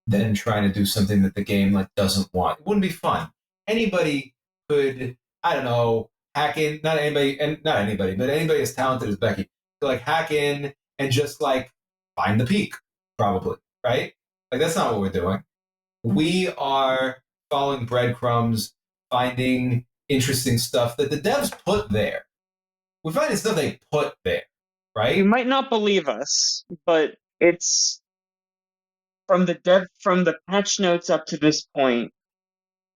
than trying to do something that the game like doesn't want. It wouldn't be fun. Anybody could, I don't know, hack in. Not anybody, but anybody as talented as Becky could like hack in and just like find the peak, probably, right? Like that's not what we're doing. We are following breadcrumbs, finding interesting stuff that the devs put there. We're finding stuff they put there, right? You might not believe us, but it's from the patch notes up to this point.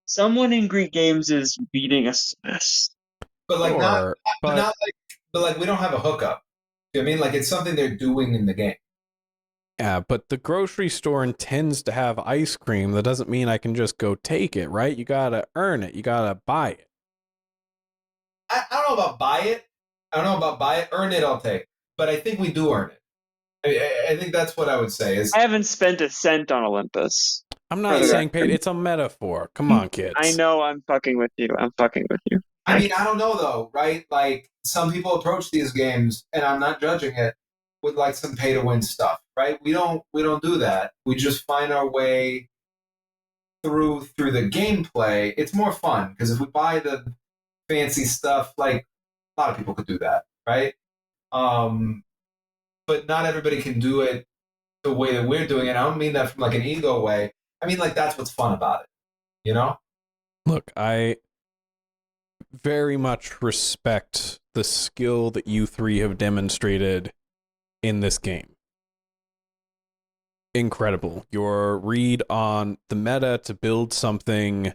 Someone in Greek Games is beating us to this. But like sure, but like we don't have a hookup. You know what I mean? Like it's something they're doing in the game. yeah, but the grocery store intends to have ice cream. That doesn't mean I can just go take it, right? You gotta earn it. You gotta buy it. I don't know about buy it. I don't know about buy it. Earn it, I'll take. But I think we do earn it. I think that's what I would say. Is I haven't spent a cent on Olympus. I'm not saying paid. It's a metaphor. Come on, kids. I know I'm fucking with you. I'm fucking with you. I mean, I don't know though, right? Like some people approach these games, and I'm not judging it, with like some pay to win stuff, right? We don't do that. We just find our way through the gameplay. It's more fun because if we buy the fancy stuff, like a lot of people could do that, right? But not everybody can do it the way that we're doing it. I don't mean that from like an ego way. I mean like that's what's fun about it, you know? Look, I very much respect the skill that you three have demonstrated in this game. Incredible. Your read on the meta to build something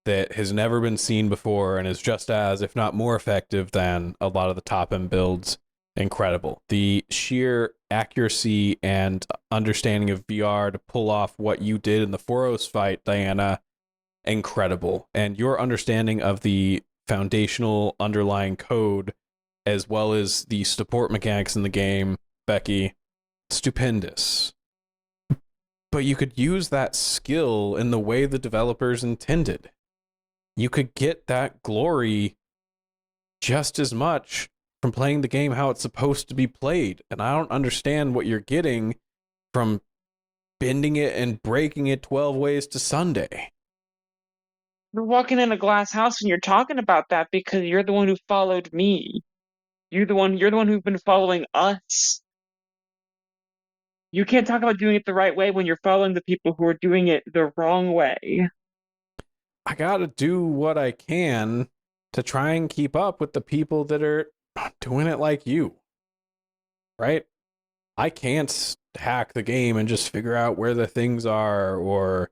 that has never been seen before and is just as, if not more effective than a lot of the top end builds. Incredible. The sheer accuracy and understanding of VR to pull off what you did in the Foros fight, Diana, incredible. And your understanding of the foundational underlying code as well as the support mechanics in the game, Becky, stupendous. But you could use that skill in the way the developers intended. You could get that glory just as much from playing the game how it's supposed to be played. And I don't understand what you're getting from bending it and breaking it 12 ways to Sunday. You're walking in a glass house and you're talking about that because you're the one who followed me. You're the one who's been following us. You can't talk about doing it the right way when you're following the people who are doing it the wrong way. I gotta do what I can to try and keep up with the people that are doing it like you. Right? I can't hack the game and just figure out where the things are or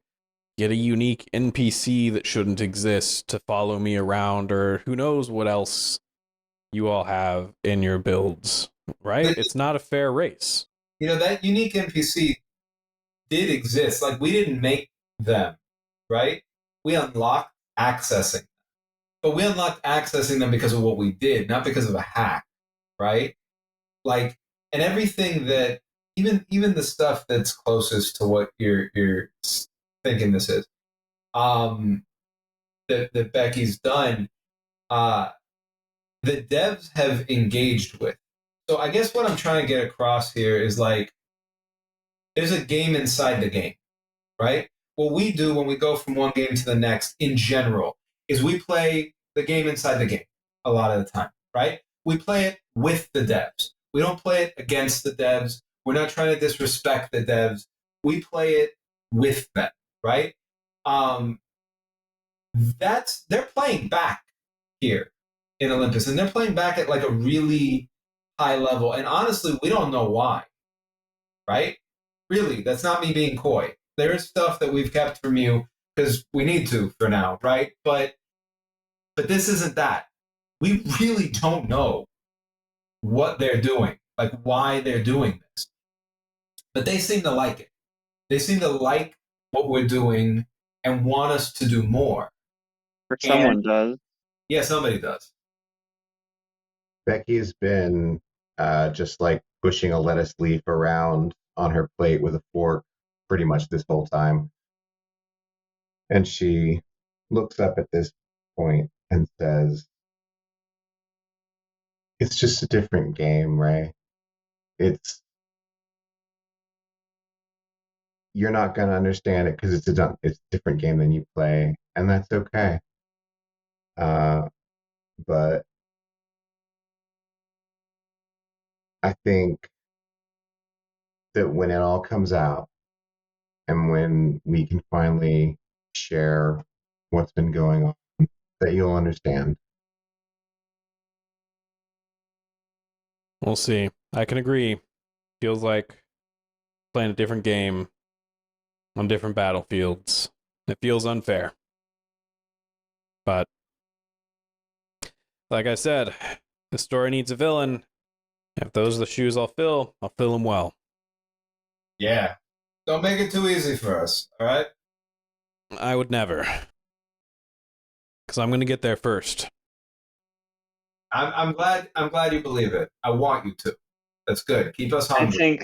get a unique NPC that shouldn't exist to follow me around, or who knows what else you all have in your builds, right? It's not a fair race. You know, that unique NPC did exist. Like, we didn't make them, right? We unlocked accessing them. But we unlocked accessing them because of what we did, not because of a hack, right? Like, and everything that, even the stuff that's closest to what you're thinking this is, that Becky's done, the devs have engaged with. So I guess what I'm trying to get across here is like, there's a game inside the game, right? What we do when we go from one game to the next in general is we play the game inside the game a lot of the time, right? We play it with the devs. We don't play it against the devs. We're not trying to disrespect the devs. We play it with them, right? They're playing back here in Olympus, and they're playing back at like a really high level. And honestly, we don't know why, right? Really, that's not me being coy. There's stuff that we've kept from you because we need to for now, right? But this isn't that. We really don't know what they're doing, like why they're doing this. But they seem to like it. They seem to like what we're doing and want us to do more. Or someone does. Yeah, somebody does. Becky's been just like pushing a lettuce leaf around on her plate with a fork pretty much this whole time. And she looks up at this point and says, "It's just a different game, Ray. You're not going to understand it because it's a different game than you play, and that's okay. But I think that when it all comes out and when we can finally share what's been going on, that you'll understand." We'll see. I can agree. Feels like playing a different game on different battlefields. It feels unfair. But like I said, the story needs a villain. If those are the shoes I'll fill them well. Yeah. Don't make it too easy for us, all right? I would never. Because I'm going to get there first. I'm glad you believe it. I want you to. That's good. Keep us hungry.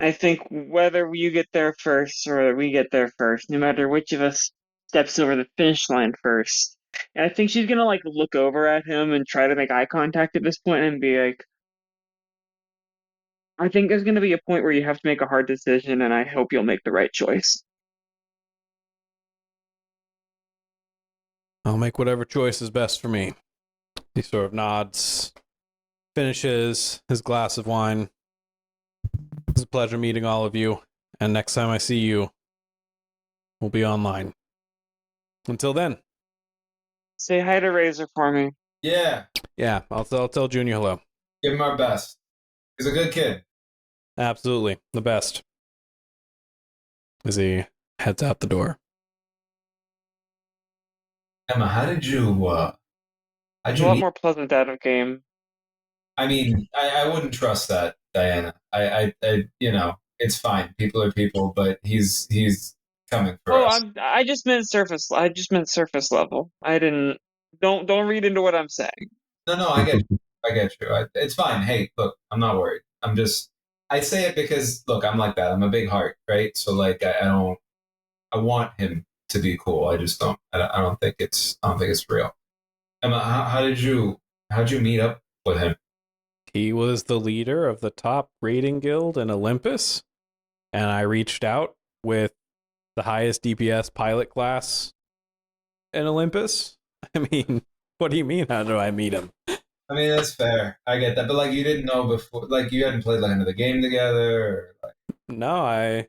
I think whether you get there first or we get there first, no matter which of us steps over the finish line first, and I think she's gonna like look over at him and try to make eye contact at this point and be like, I think there's gonna be a point where you have to make a hard decision, and I hope you'll make the right choice. I'll make whatever choice is best for me. He sort of nods, finishes his glass of wine. It's a pleasure meeting all of you, and next time I see you, we'll be online. Until then. Say hi to Razor for me. Yeah. Yeah, I'll tell Junior hello. Give him our best. He's a good kid. Absolutely. The best. As he heads out the door. Emma, how did you A lot more pleasant out of game. I mean, I wouldn't trust that, Diana. I you know, it's fine. People are people, but he's coming for us. I just meant surface. I just meant surface level. I didn't. Don't read into what I'm saying. No, I get you. I get you. It's fine. Hey, look, I'm not worried. I say it because, look, I'm like that. I'm a big heart, right? So, like, I want him to be cool. I just don't. I don't think it's real. Emma, how'd you meet up with him? He was the leader of the top raiding guild in Olympus, and I reached out with the highest DPS pilot class in Olympus. I mean, what do you mean? How do I meet him? I mean, that's fair. I get that, but like, you didn't know before, like, you hadn't played like another game together. Or, like... No, I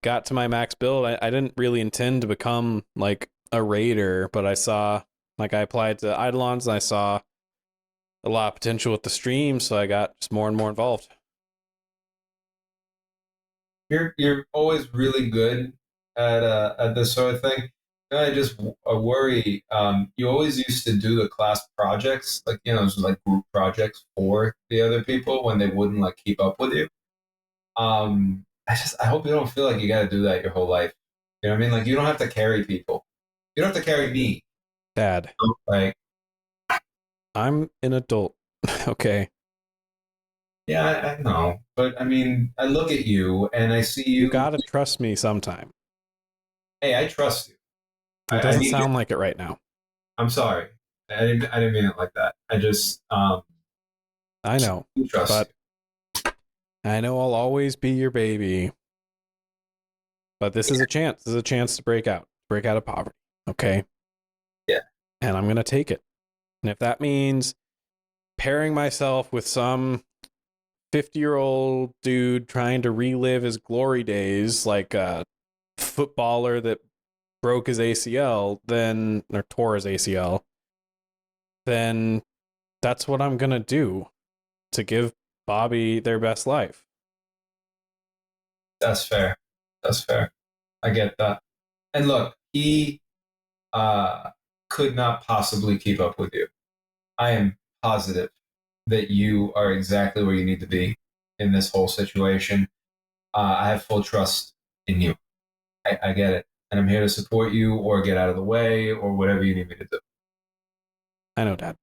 got to my max build. I didn't really intend to become like a raider, but I applied to Eidolons and I saw a lot of potential with the stream, so I got just more and more involved. You're always really good at this sort of thing. I just worry. You always used to do the class projects, like, you know, it was like group projects for the other people when they wouldn't like keep up with you. I hope you don't feel like you got to do that your whole life. You know what I mean? Like, you don't have to carry people. You don't have to carry me. Dad. Like, I'm an adult. Okay. Yeah, I know. But I mean, I look at you and I see you. You gotta trust me sometime. Hey, I trust you. It doesn't sound like it right now. I'm sorry. I didn't mean it like that. I just I know. But I know I'll always be your baby. But this is a chance. This is a chance to break out of poverty. Okay? Yeah. And I'm gonna take it. And if that means pairing myself with some 50-year-old dude trying to relive his glory days, like a footballer that broke his ACL, or tore his ACL, then that's what I'm gonna do to give Bobby their best life. That's fair. That's fair. I get that. And look, he could not possibly keep up with you. I am positive that you are exactly where you need to be in this whole situation. I have full trust in you. I get it. and I'm here to support you or get out of the way or whatever you need me to do. I know, Dad.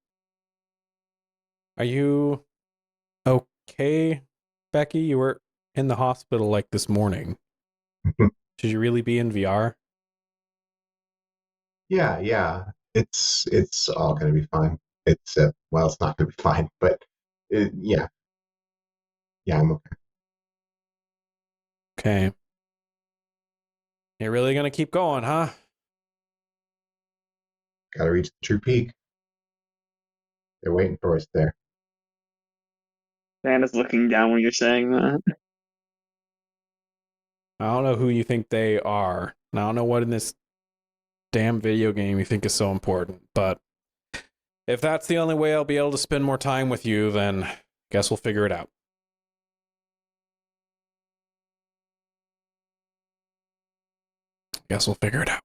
Are you okay, Becky? You were in the hospital like this morning. Should you really be in VR? Yeah. It's all gonna be fine. It's well, it's not gonna be fine, but yeah, I'm okay. Okay. You're really gonna keep going, huh? Gotta reach the true peak. They're waiting for us there. Santa's looking down when you're saying that. I don't know who you think they are. I don't know what in this damn video game you think is so important, but if that's the only way I'll be able to spend more time with you, then guess we'll figure it out. Guess we'll figure it out.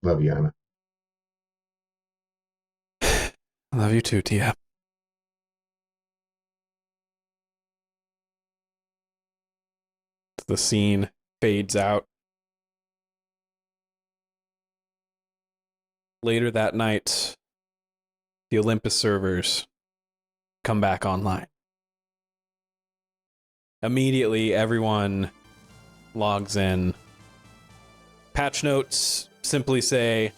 Love you, Emma. I love you too, Tia. The scene fades out. Later that night, the Olympus servers come back online. Immediately, everyone logs in. Patch notes simply say,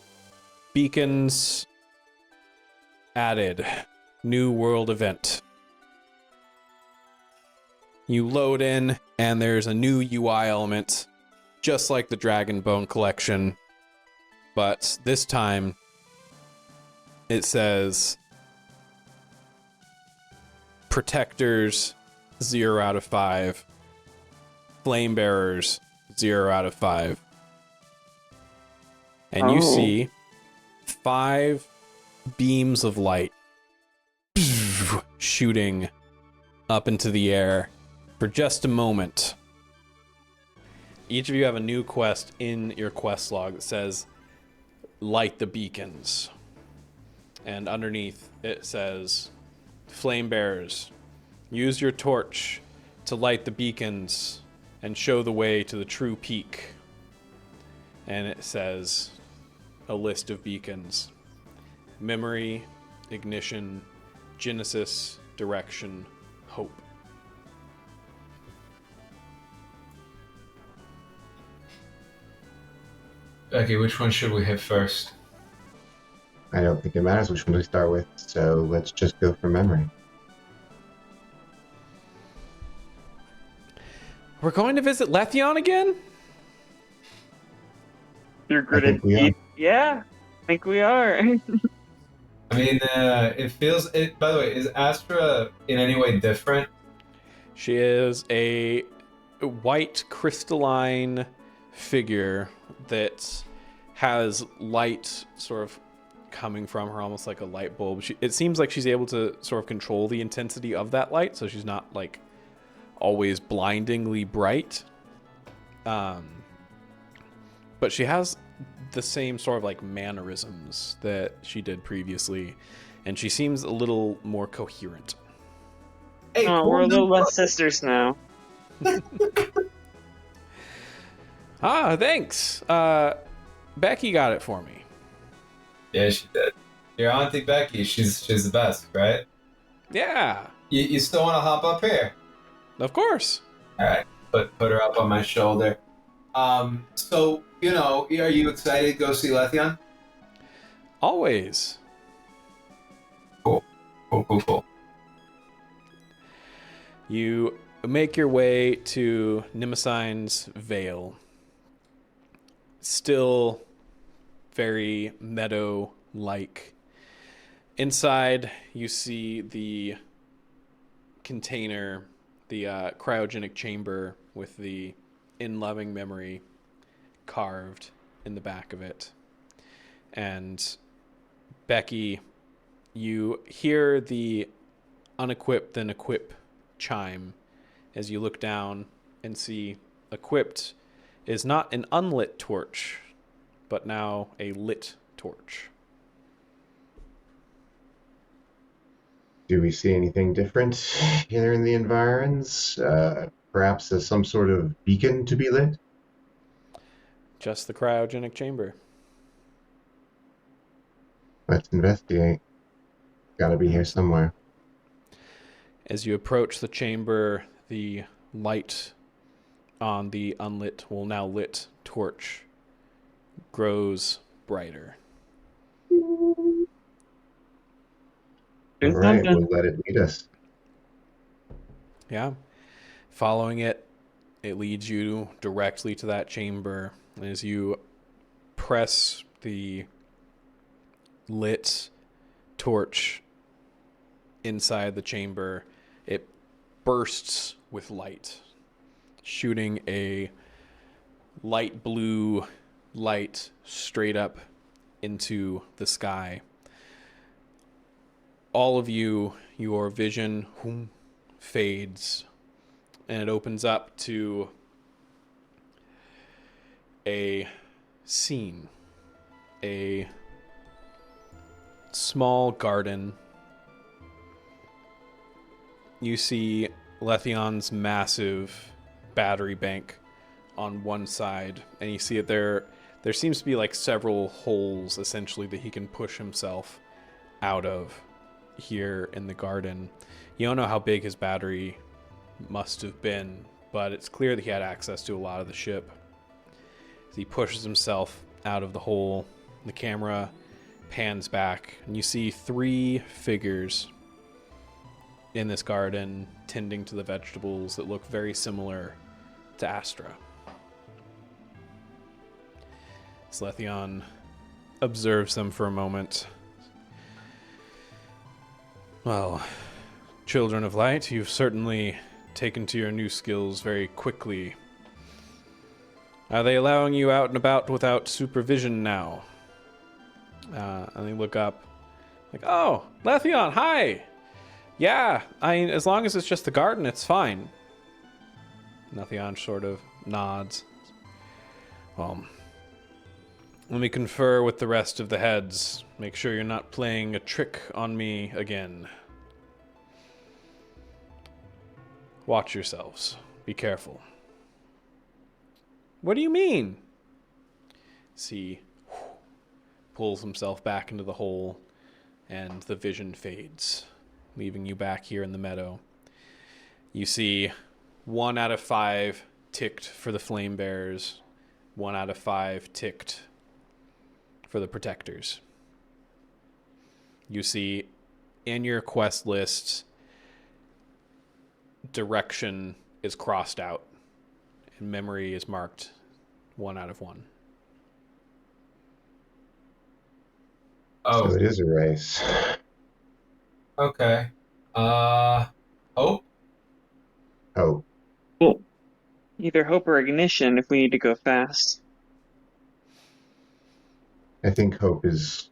beacons added, new world event. You load in, and there's a new UI element, just like the Dragon Bone collection, but this time it says Protectors 0 out of 5, Flame Bearers 0 out of 5. And you see 5 beams of light shooting up into the air for just a moment. Each of you have a new quest in your quest log that says light the beacons. And underneath it says Flame Bearers, use your torch to light the beacons and show the way to the true peak. And it says a list of beacons: memory, ignition, genesis, direction, hope. Becky, which one should we hit first? I don't think it matters which one we start with, so let's just go for memory. We're going to visit Letheon again? You're I think we are. Yeah, I think we are. I mean, it feels. It. By the way, is Astra in any way different? She is a white crystalline figure that has light sort of coming from her, almost like a light bulb. It seems like she's able to sort of control the intensity of that light, so she's not like always blindingly bright. But she has the same sort of like mannerisms that she did previously, and she seems a little more coherent. Hey, Oh, we're a little less sisters now. Thanks. Becky got it for me. Yeah, she did. Your Auntie Becky, she's the best, right? Yeah, You still want to hop up here? of course. All right, put her up on my shoulder. So are you excited to go see Letheon? Always. Cool. You make your way to Nimicine's Vale. Still very meadow-like. Inside, you see the container, the cryogenic chamber with the in-loving memory carved in the back of it. And Becky, you hear the unequipped then equip chime as you look down and see equipped is not an unlit torch, but now a lit torch. Do we see anything different here in the environs? Perhaps as some sort of beacon to be lit? Just the cryogenic chamber. Let's investigate. Gotta be here somewhere. As you approach the chamber, the light on the unlit, well, now lit torch grows brighter. Doing All right, something. we'll let it lead us. Yeah. Following it, it leads you directly to that chamber. And as you press the lit torch inside the chamber, it bursts with light, shooting a light blue light straight up into the sky. All of you, your vision fades, and it opens up to a scene, a small garden. You see Lethion's massive battery bank on one side, and you see it there seems to be like several holes essentially that he can push himself out of here in the garden. You don't know how big his battery must have been, but it's clear that he had access to a lot of the ship. As he pushes himself out of the hole, the camera pans back, and you see 3 figures in this garden tending to the vegetables that look very similar to Astra. Lethion observes them for a moment. Well, children of light, you've certainly taken to your new skills very quickly. Are they allowing you out and about without supervision now? And they look up, like, oh, Lethion, hi! Yeah, as long as it's just the garden, it's fine. Lethion sort of nods. Well, let me confer with the rest of the heads. Make sure you're not playing a trick on me again. Watch yourselves. Be careful. What do you mean? See, pulls himself back into the hole, and the vision fades, leaving you back here in the meadow. You see 1 out of 5 ticked for the flame bearers, 1 out of 5 ticked for the protectors. You see in your quest list, direction is crossed out and memory is marked 1 out of 1. Oh, So it is a race. okay. Hope? Oh, Well, either hope or ignition if we need to go fast. I think hope is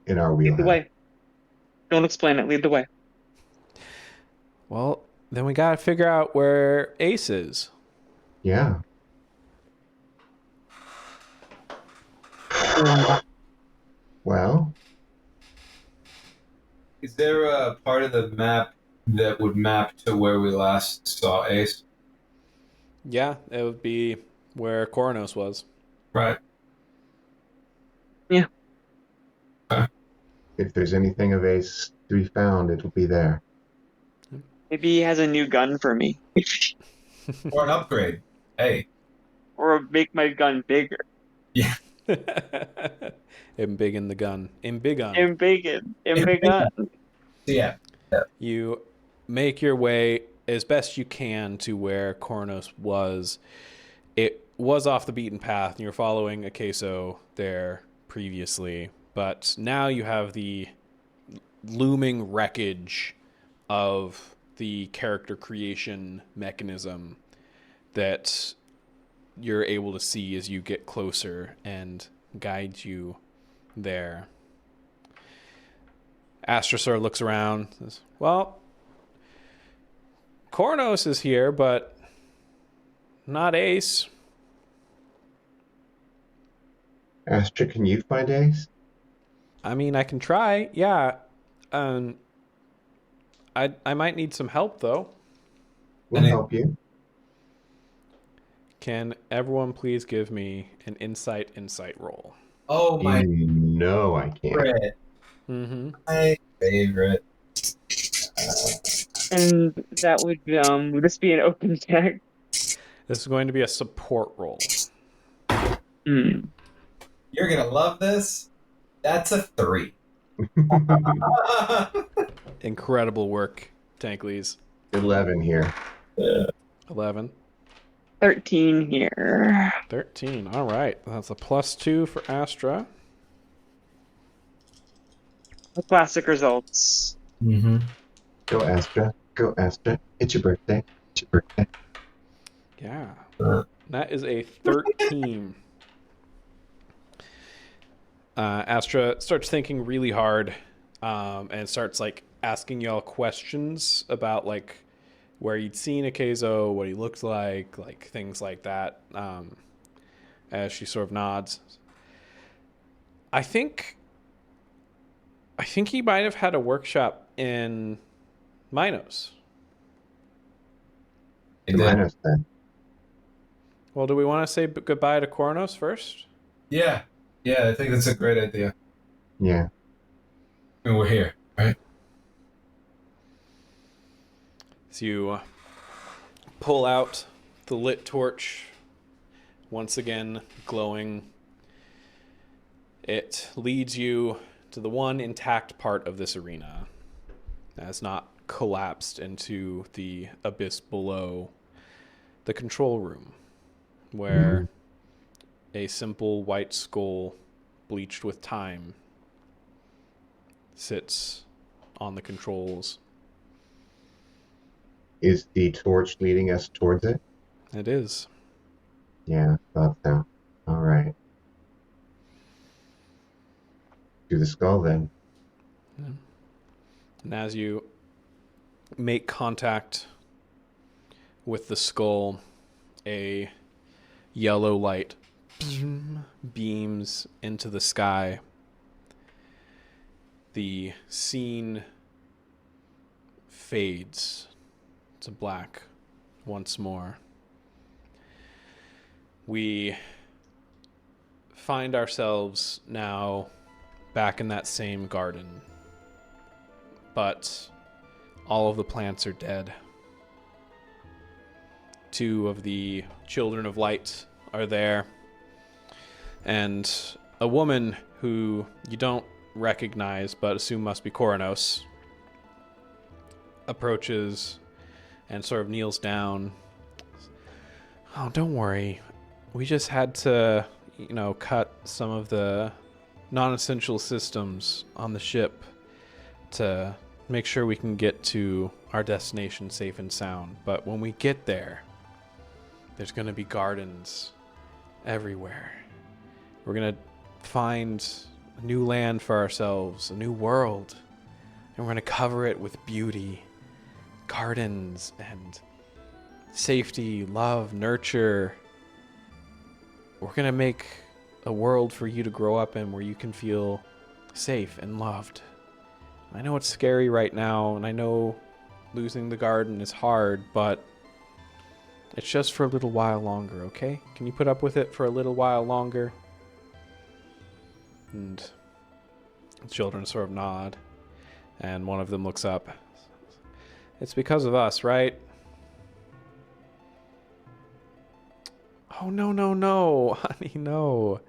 in our Lead the wheelhouse. way. Don't explain it. Lead the way. Well, then we gotta figure out where Ace is. Yeah. Well, Is there a part of the map that would map to where we last saw Ace? Yeah, it would be where Coronos was. Right. Yeah. if there's anything of Ace to be found, it'll be there. Maybe he has a new gun for me. Or an upgrade. Hey. Or make my gun bigger. Yeah. Embiggen the gun. Embiggen. Embiggen. Yeah. You make your way as best you can to where Coronos was. It was off the beaten path, and you're following a queso there previously, but now you have the looming wreckage of the character creation mechanism that you're able to see as you get closer and guides you there. Astrosur looks around, says, well, Coronos is here, but not Ace. Astra, can you find Ace? I mean, I can try, yeah. I might need some help, though. We'll And help you. Can everyone please give me an insight roll? Oh my No, I can't. favorite. Mm-hmm. My favorite. And that would this be an open check? This is going to be a support roll. Hmm. You're gonna love this. That's a 3. Incredible work, Tankleys. 11 here. 11. 13 here. 13. All right. That's a +2 for Astra. The classic results. Mm-hmm. Go Astra. Go Astra. It's your birthday. It's your birthday. Yeah. That is a 13. Astra starts thinking really hard and starts like asking y'all questions about like where you'd seen Akezo, what he looked like things like that, as she sort of nods. I think he might have had a workshop in Minos. It To did. Minos then. Well, do we want to say goodbye to Kornos first? Yeah. Yeah, I think that's a great idea. Yeah. I mean, we're here, right? So you pull out the lit torch, once again glowing. It leads you to the one intact part of this arena that has not collapsed into the abyss below, the control room, where a simple white skull bleached with time sits on the controls. Is the torch leading us towards it? It is. Yeah, thought so. All right. To the skull then. And as you make contact with the skull, a yellow light beams into the sky. The scene fades to black once more. We find ourselves now back in that same garden, but all of the plants are dead. 2 of the children of light are there, and a woman who you don't recognize but assume must be Koronos approaches and sort of kneels down. Oh, don't worry. We just had to, cut some of the non-essential systems on the ship to make sure we can get to our destination safe and sound. But when we get there, there's going to be gardens everywhere. We're going to find a new land for ourselves, a new world, and we're going to cover it with beauty, gardens, and safety, love, nurture. We're going to make a world for you to grow up in where you can feel safe and loved. I know it's scary right now, and I know losing the garden is hard, but it's just for a little while longer, okay? Can you put up with it for a little while longer? And the children sort of nod, and one of them looks up. It's because of us, right? Oh, no, honey, no.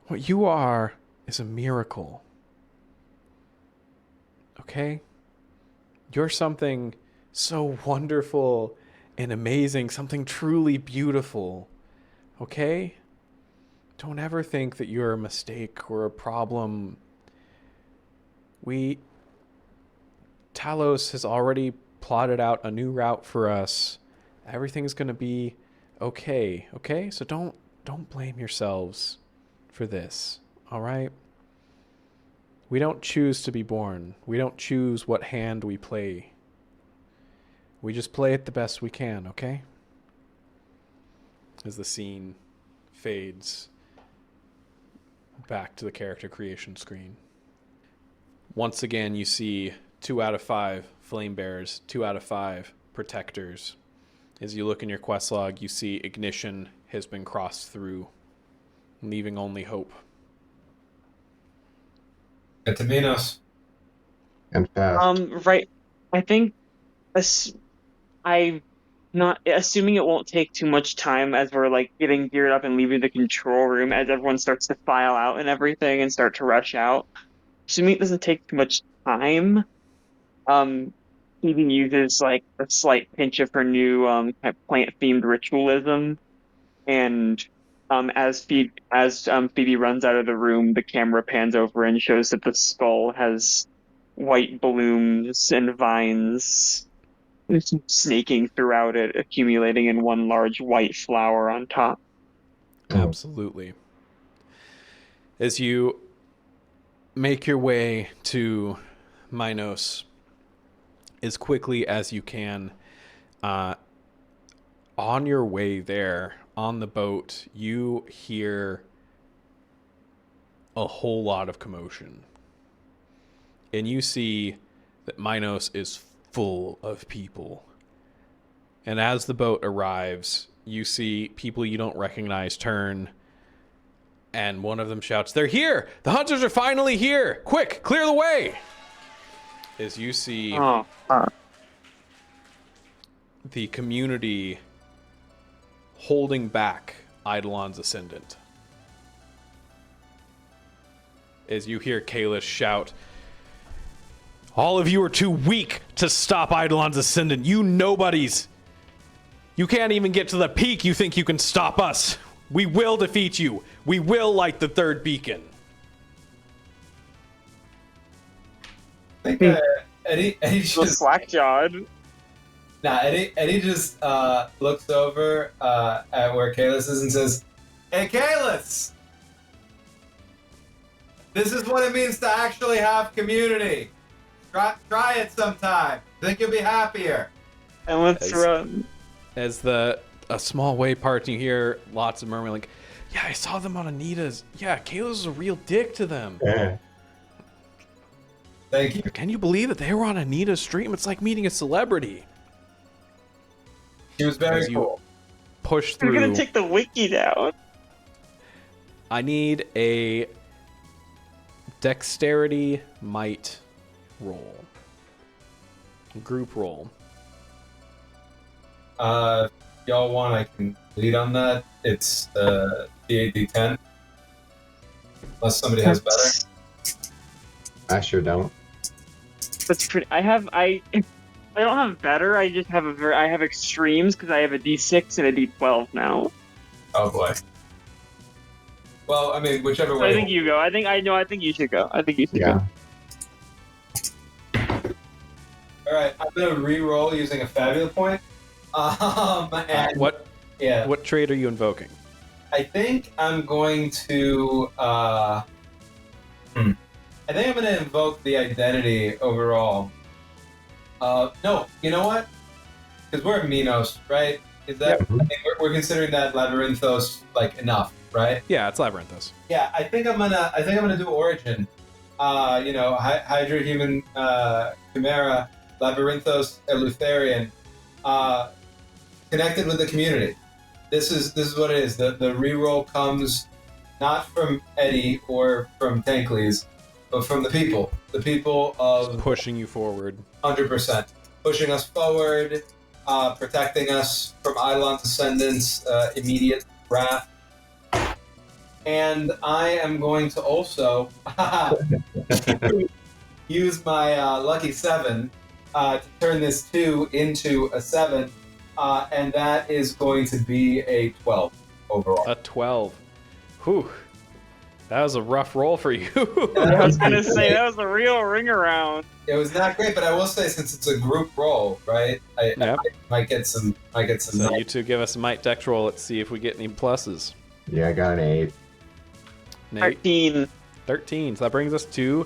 What you are is a miracle. Okay? You're something so wonderful and amazing, something truly beautiful. Okay? Don't ever think that you're a mistake or a problem. Talos has already plotted out a new route for us. Everything's going to be okay, okay? So don't blame yourselves for this, all right? We don't choose to be born. We don't choose what hand we play. We just play it the best we can, okay? As the scene fades back to the character creation screen. Once again, you see 2 out of 5 flame bearers, 2 out of 5 protectors As you look in your quest log, you see ignition has been crossed through, leaving only hope. Get to Minos. And fast. Right. I think I'm not assuming it won't take too much time as we're like getting geared up and leaving the control room as everyone starts to file out and everything and start to rush out. Assuming it doesn't take too much time. Phoebe uses like a slight pinch of her new kind of plant-themed ritualism, and Phoebe runs out of the room, the camera pans over and shows that the skull has white blooms and vines snaking throughout it, accumulating in one large white flower on top. Absolutely. As you make your way to Minos as quickly as you can, on your way there, on the boat, you hear a whole lot of commotion. And you see that Minos is full of people. And as the boat arrives, you see people you don't recognize turn, and one of them shouts, "They're here! The hunters are finally here! Quick, clear the way!" As you see the community holding back Eidolon's Ascendant. As you hear Kalis shout, "All of you are too weak to stop Eidolon's Ascendant. You nobodies! You can't even get to the peak. You think you can stop us. We will defeat you. We will light the third beacon." I think Eddie just slack-jawed. Eddie just looks over at where Kalis is and says, "Hey, Kalis! This is what it means to actually have community. Try it sometime. Think you'll be happier." And let's run. As a small way part, you hear lots of murmuring like, "Yeah, I saw them on Anita's. Yeah, Kalis is a real dick to them." Yeah. Thank you. Can you believe that they were on Anita's stream? It's like meeting a celebrity. She was very As you cool. push We're through. gonna take the wiki down. I need a dexterity might roll. Group roll. Y'all want, I can lead on that. It's D8, D10. Unless somebody has better. I sure don't. That's pretty. I don't have better. I just have I have extremes because I have a D6 and a D12 now. Oh boy. Well, I mean, whichever So way. I think you go. I think you should go. I think you should Yeah. go. All right, I'm gonna re-roll using a Fabula point. And What trait are you invoking? I think I'm going to. I think I'm going to invoke the identity overall. No, you know what? Because we're at Minos, right? Is that? Yep. I mean, we're considering that Labyrinthos like enough, right? Yeah, it's Labyrinthos. Yeah, I think I'm gonna do Origin. Hydra, Human, Chimera, Labyrinthos, Eleutherian, connected with the community. This is what it is. The reroll comes not from Eddie or from Tankleys, but from the people. The people of Pushing you forward. 100%. Pushing us forward, protecting us from Eidolon's Ascendant's immediate wrath. And I am going to also use my lucky 7 to turn this 2 into a 7, and that is going to be a 12 overall. A 12. Whew. That was a rough roll for you. I was gonna say that was a real ring around. It was not great, but I will say, since it's a group roll, right? I might get some. So you two give us a might dex roll. Let's see if we get any pluses. Yeah, I got an 8. Nate? 13. 13. So that brings us to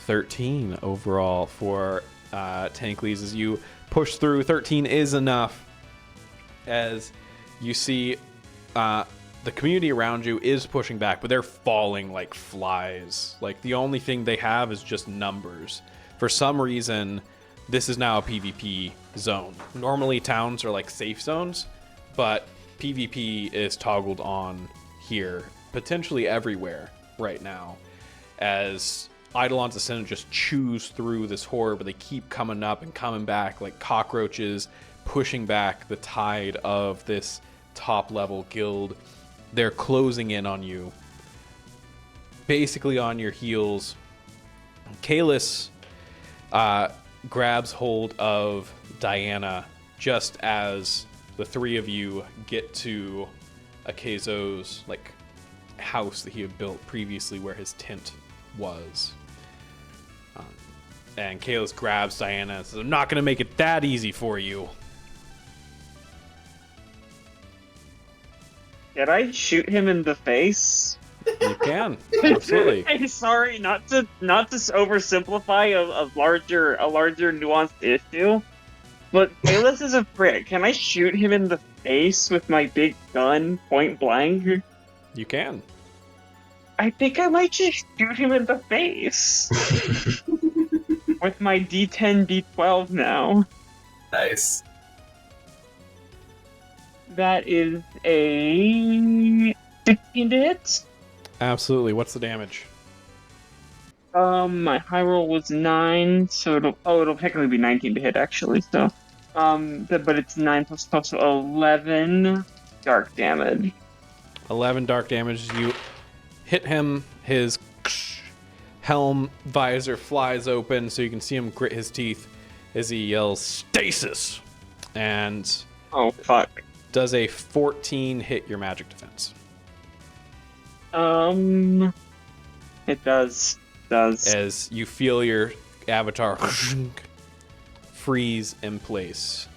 13 overall for Tankleys. As you push through, 13 is enough. As you see, the community around you is pushing back, but they're falling like flies. Like the only thing they have is just numbers. For some reason, this is now a PvP zone. Normally towns are like safe zones, but PvP is toggled on here, potentially everywhere right now, as Eidolon's Ascendant just chews through this horror, but they keep coming up and coming back like cockroaches, pushing back the tide of this top level guild. They're closing in on you, basically on your heels. Kalis grabs hold of Diana just as the three of you get to Akezo's like house that he had built previously where his tent was. And Kalis grabs Diana and says, I'm not going to make it that easy for you. Can I shoot him in the face? You can, absolutely. Hey, sorry, not to oversimplify a larger nuanced issue, but Kalis is a prick. Can I shoot him in the face with my big gun, point blank? You can. I think I might just shoot him in the face with my D10, D12 now. Nice. That is a 16 to hit. Absolutely. What's the damage? My high roll was 9, so it'll technically be 19 to hit actually. So, but it's 9 plus 11 dark damage. 11 dark damage. You hit him. His helm visor flies open, so you can see him grit his teeth as he yells "Stasis!" and Oh fuck. does a 14 hit your magic defense. It does. As you feel your avatar freeze in place.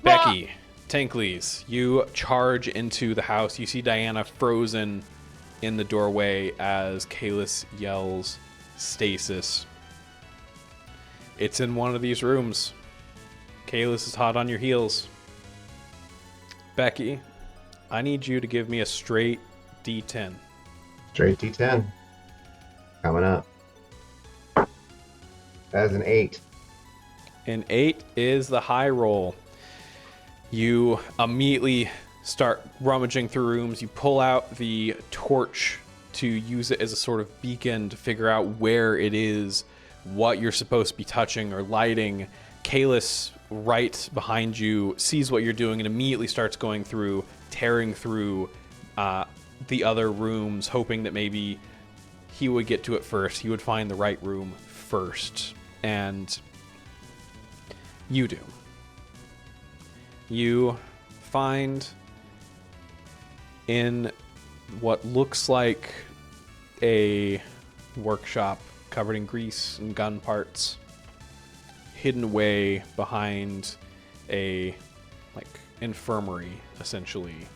Becky, Tankleys, you charge into the house. You see Diana frozen in the doorway as Kalis yells "Stasis." It's in one of these rooms. Kalis is hot on your heels. Becky, I need you to give me a straight D10. Straight D10. Coming up. That is an 8. An 8 is the high roll. You immediately start rummaging through rooms. You pull out the torch to use it as a sort of beacon to figure out where it is, what you're supposed to be touching or lighting. Kalis, right behind you, sees what you're doing and immediately starts going through, tearing through the other rooms, hoping that maybe he would get to it first. He would find the right room first. And you do. You find in what looks like a workshop covered in grease and gun parts, hidden away behind a like infirmary, essentially,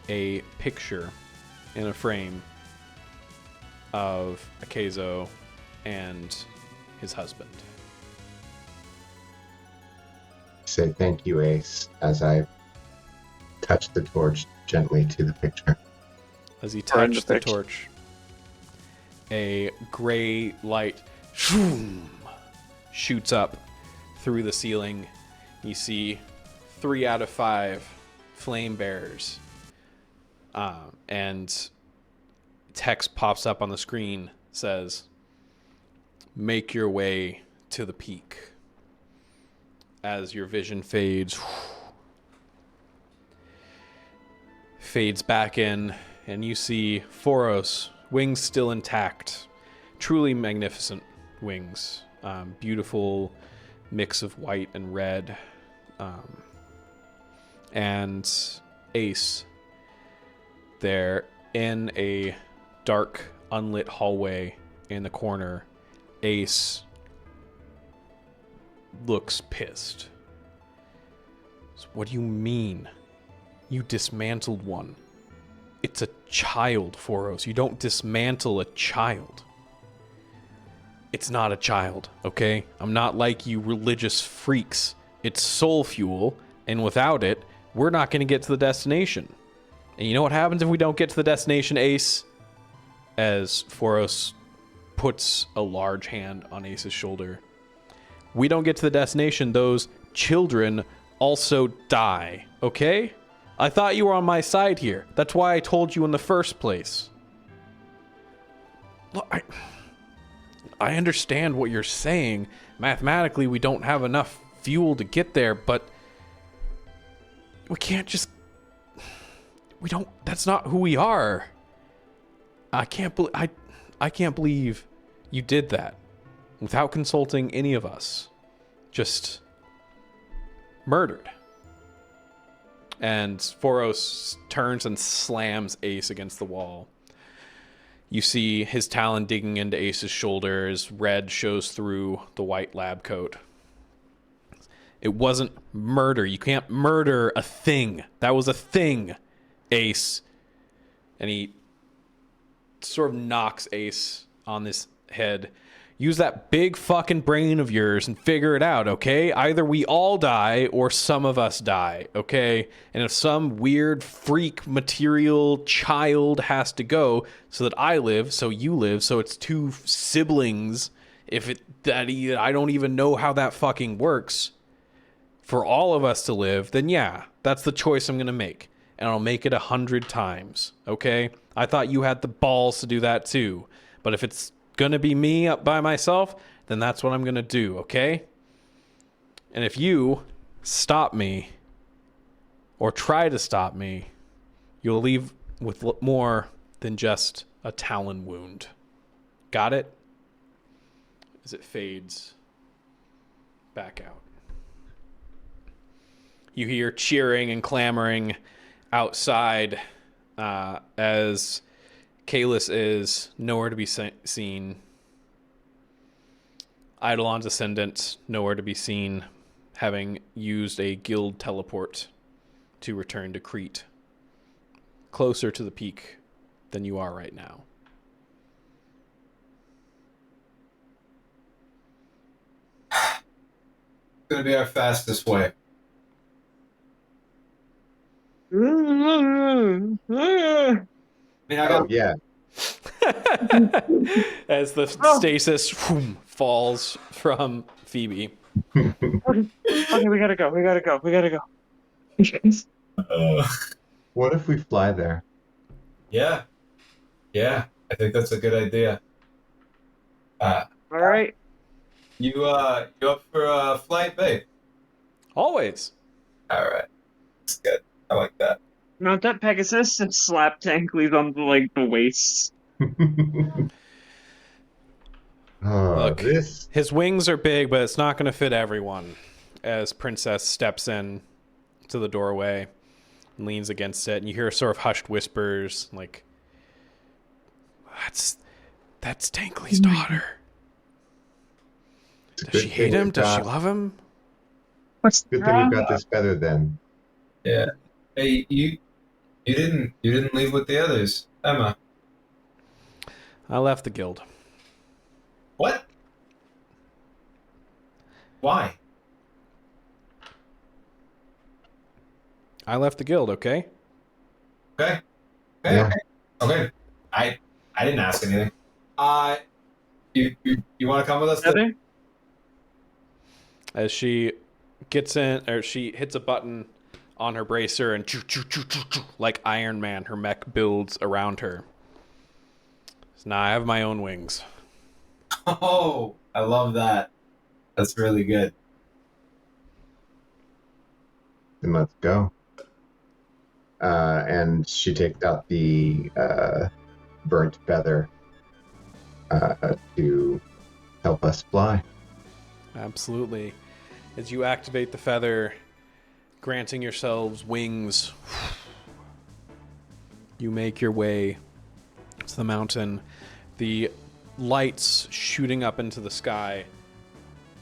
a picture in a frame of Akezo and his husband. Say thank you, Ace, as I touch the torch gently to the picture. As he touches the torch, a gray light shoots up through the ceiling. You see 3 out of 5 flame bearers. And text pops up on the screen, says, "Make your way to the peak." As your vision fades back in, and you see Foros, wings still intact, truly magnificent wings, beautiful mix of white and red, and Ace there in a dark, unlit hallway in the corner. Ace looks pissed. So what do you mean? You dismantled one. It's a child, Foros. You don't dismantle a child. It's not a child, okay? I'm not like you religious freaks. It's soul fuel, and without it, we're not going to get to the destination. And you know what happens if we don't get to the destination, Ace? As Foros puts a large hand on Ace's shoulder. We don't get to the destination, those children also die, okay? I thought you were on my side here. That's why I told you in the first place. Look, I understand what you're saying. Mathematically, we don't have enough fuel to get there, but we can't just... We don't... That's not who we are. I can't believe you did that without consulting any of us. Just murdered. And Foros turns and slams Ace against the wall. You see his talon digging into Ace's shoulders. Red shows through the white lab coat. It wasn't murder. You can't murder a thing. That was a thing, Ace. And he sort of knocks Ace on this head. Use that big fucking brain of yours and figure it out, okay? Either we all die or some of us die, okay? And if some weird freak material child has to go so that I live, so you live, so it's two siblings, I don't even know how that fucking works, for all of us to live, then yeah, that's the choice I'm gonna make. And I'll make it 100 times, okay? I thought you had the balls to do that too. But if it's gonna be me up by myself, then that's what I'm gonna do, okay? And if you stop me or try to stop me, you'll leave with more than just a talon wound. Got it? As it fades back out. You hear cheering and clamoring outside as Kalis is nowhere to be seen. Eidolon's Ascendant nowhere to be seen, having used a guild teleport to return to Crete, closer to the peak than you are right now. It's going to be our fastest way. I mean, I got... Oh, yeah. As the stasis falls from Phoebe. Okay, we gotta go. What if we fly there? Yeah, I think that's a good idea. All right. You up for flight, babe? Always. All right, that's good. I like that. Mount that Pegasus and slap Tankley's on the waist. Look, this... his wings are big, but it's not going to fit everyone. As Princess steps in to the doorway and leans against it, and you hear sort of hushed whispers like, "That's Tankley's daughter. Does she hate him? Does she love him?" What's Good thing we've got this feather then. Yeah. Hey, you didn't leave with the others, Emma. I left the guild. What? Why? I left the guild, okay? Okay. Yeah. Okay. I didn't ask anything. You want to come with us? Heather? As she gets in, or she hits a button on her bracer and like Iron Man, her mech builds around her. So now I have my own wings. Oh, I love that. That's really good. Then let's go. And she takes out the burnt feather to help us fly. Absolutely. As you activate the feather, granting yourselves wings, you make your way to the mountain. The lights shooting up into the sky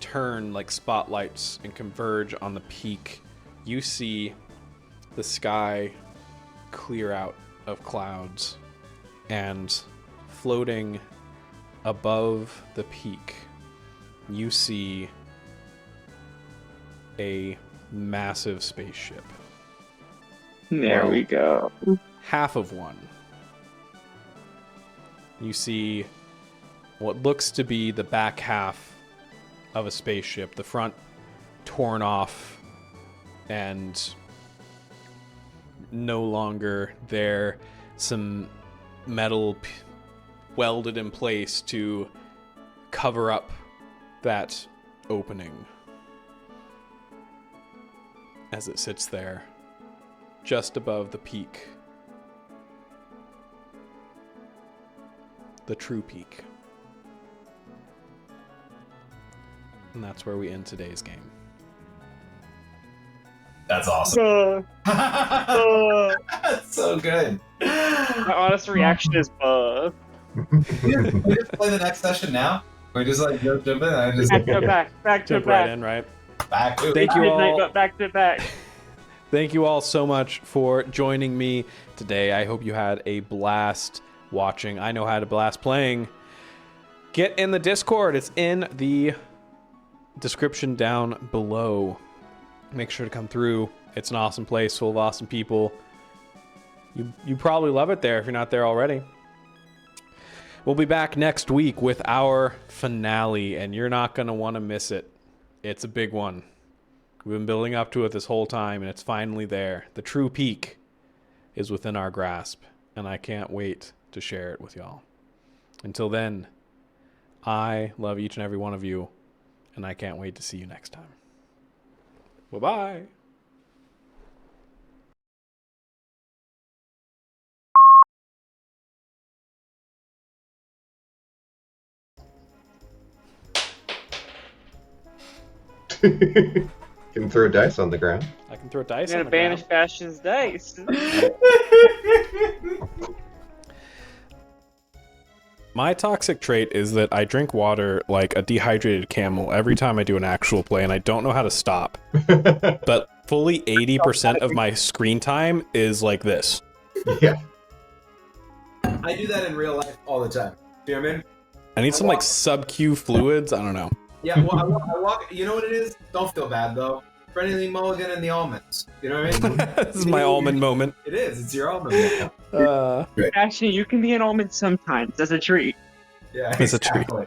turn like spotlights and converge on the peak. You see the sky clear out of clouds, and floating above the peak, you see a massive spaceship. There we go. Half of one. You see what looks to be the back half of a spaceship. The front torn off and no longer there. Some metal welded in place to cover up that opening as it sits there just above the peak. The true peak. And that's where we end today's game. That's awesome. That's so good. My honest reaction is Can we just play the next session now? Can we just like jump in? I just back to back to Jump right back. in, right? back to Thank you Midnight, all. but back to back. Thank you all so much for joining me today. I hope you had a blast watching. I know I had a blast playing. Get in the Discord. It's in the description down below. Make sure to come through. It's an awesome place full of awesome people. You probably love it there if you're not there already. We'll be back next week with our finale, and you're not going to want to miss it. It's a big one. We've been building up to it this whole time, and it's finally there. The true peak is within our grasp, and I can't wait to share it with y'all. Until then, I love each and every one of you, and I can't wait to see you next time. Bye-bye. Can throw dice on the ground. I can throw dice I'm on gonna the banish ground. Bastion's dice. My toxic trait is that I drink water like a dehydrated camel every time I do an actual play, and I don't know how to stop. But fully 80% of my screen time is like this. Yeah. I do that in real life all the time. Do you know what I mean? I need some like sub-Q fluids. I don't know. Yeah, well, I walk. You know what it is? Don't feel bad though. Freddie Lee Mulligan and the almonds. You know what I mean? This is my almond moment. It is. It's your almond. moment. Actually, you can be an almond sometimes as a treat. Yeah, It's a treat. exactly.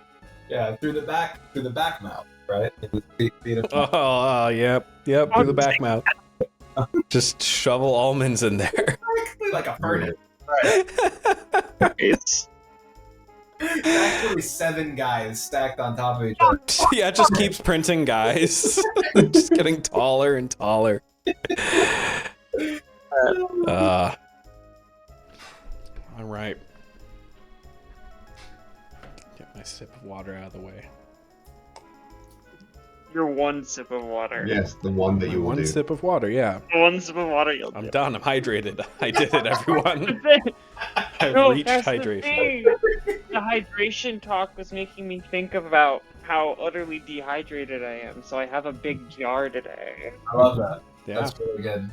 Yeah, through the back mouth, right? Feed it. Oh, yep, through the back mouth. Just shovel almonds in there. Like a furnace. It's It's actually 7 guys stacked on top of each other. Yeah, it just keeps printing guys. Just getting taller and taller. All right. Get my sip of water out of the way. your one sip of water. Yes, the one that you will One do. sip of water, yeah. One sip of water you'll I'm do. done. I'm hydrated. I did it, everyone. I've No, reached that's the hydration. thing. The hydration talk was making me think about how utterly dehydrated I am, so I have a big jar today. I love that. Yeah. That's really good.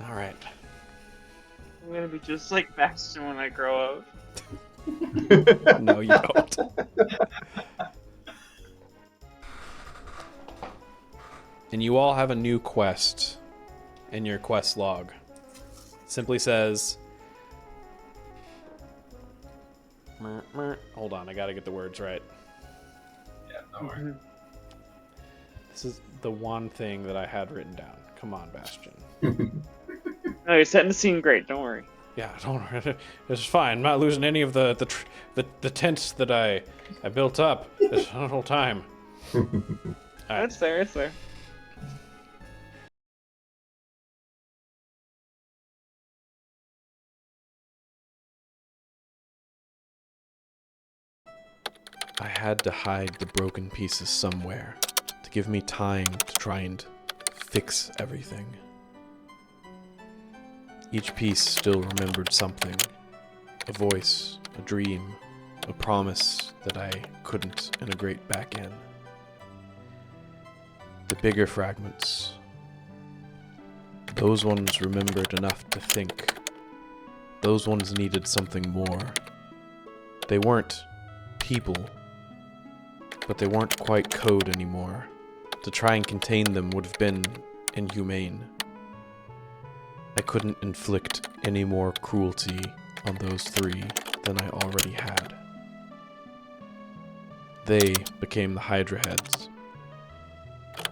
All right. I'm gonna be just like Bastion when I grow up. No, you don't. And you all have a new quest in your quest log. It simply says... Hold on, I gotta get the words right. Yeah, don't worry. This is the one thing that I had written down. Come on, Bastion. No, you're setting the scene great. Don't worry. Yeah, don't worry. This is fine. I'm not losing any of the tents that I built up this whole time. All right. It's there. It's there. I had to hide the broken pieces somewhere to give me time to try and fix everything. Each piece still remembered something. A voice, a dream, a promise that I couldn't integrate back in. The bigger fragments, those ones remembered enough to think. Those ones needed something more. They weren't people, but they weren't quite code anymore. To try and contain them would have been inhumane. I couldn't inflict any more cruelty on those three than I already had. They became the Hydra Heads.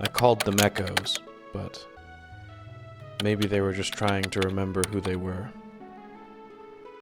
I called them Echoes, but maybe they were just trying to remember who they were.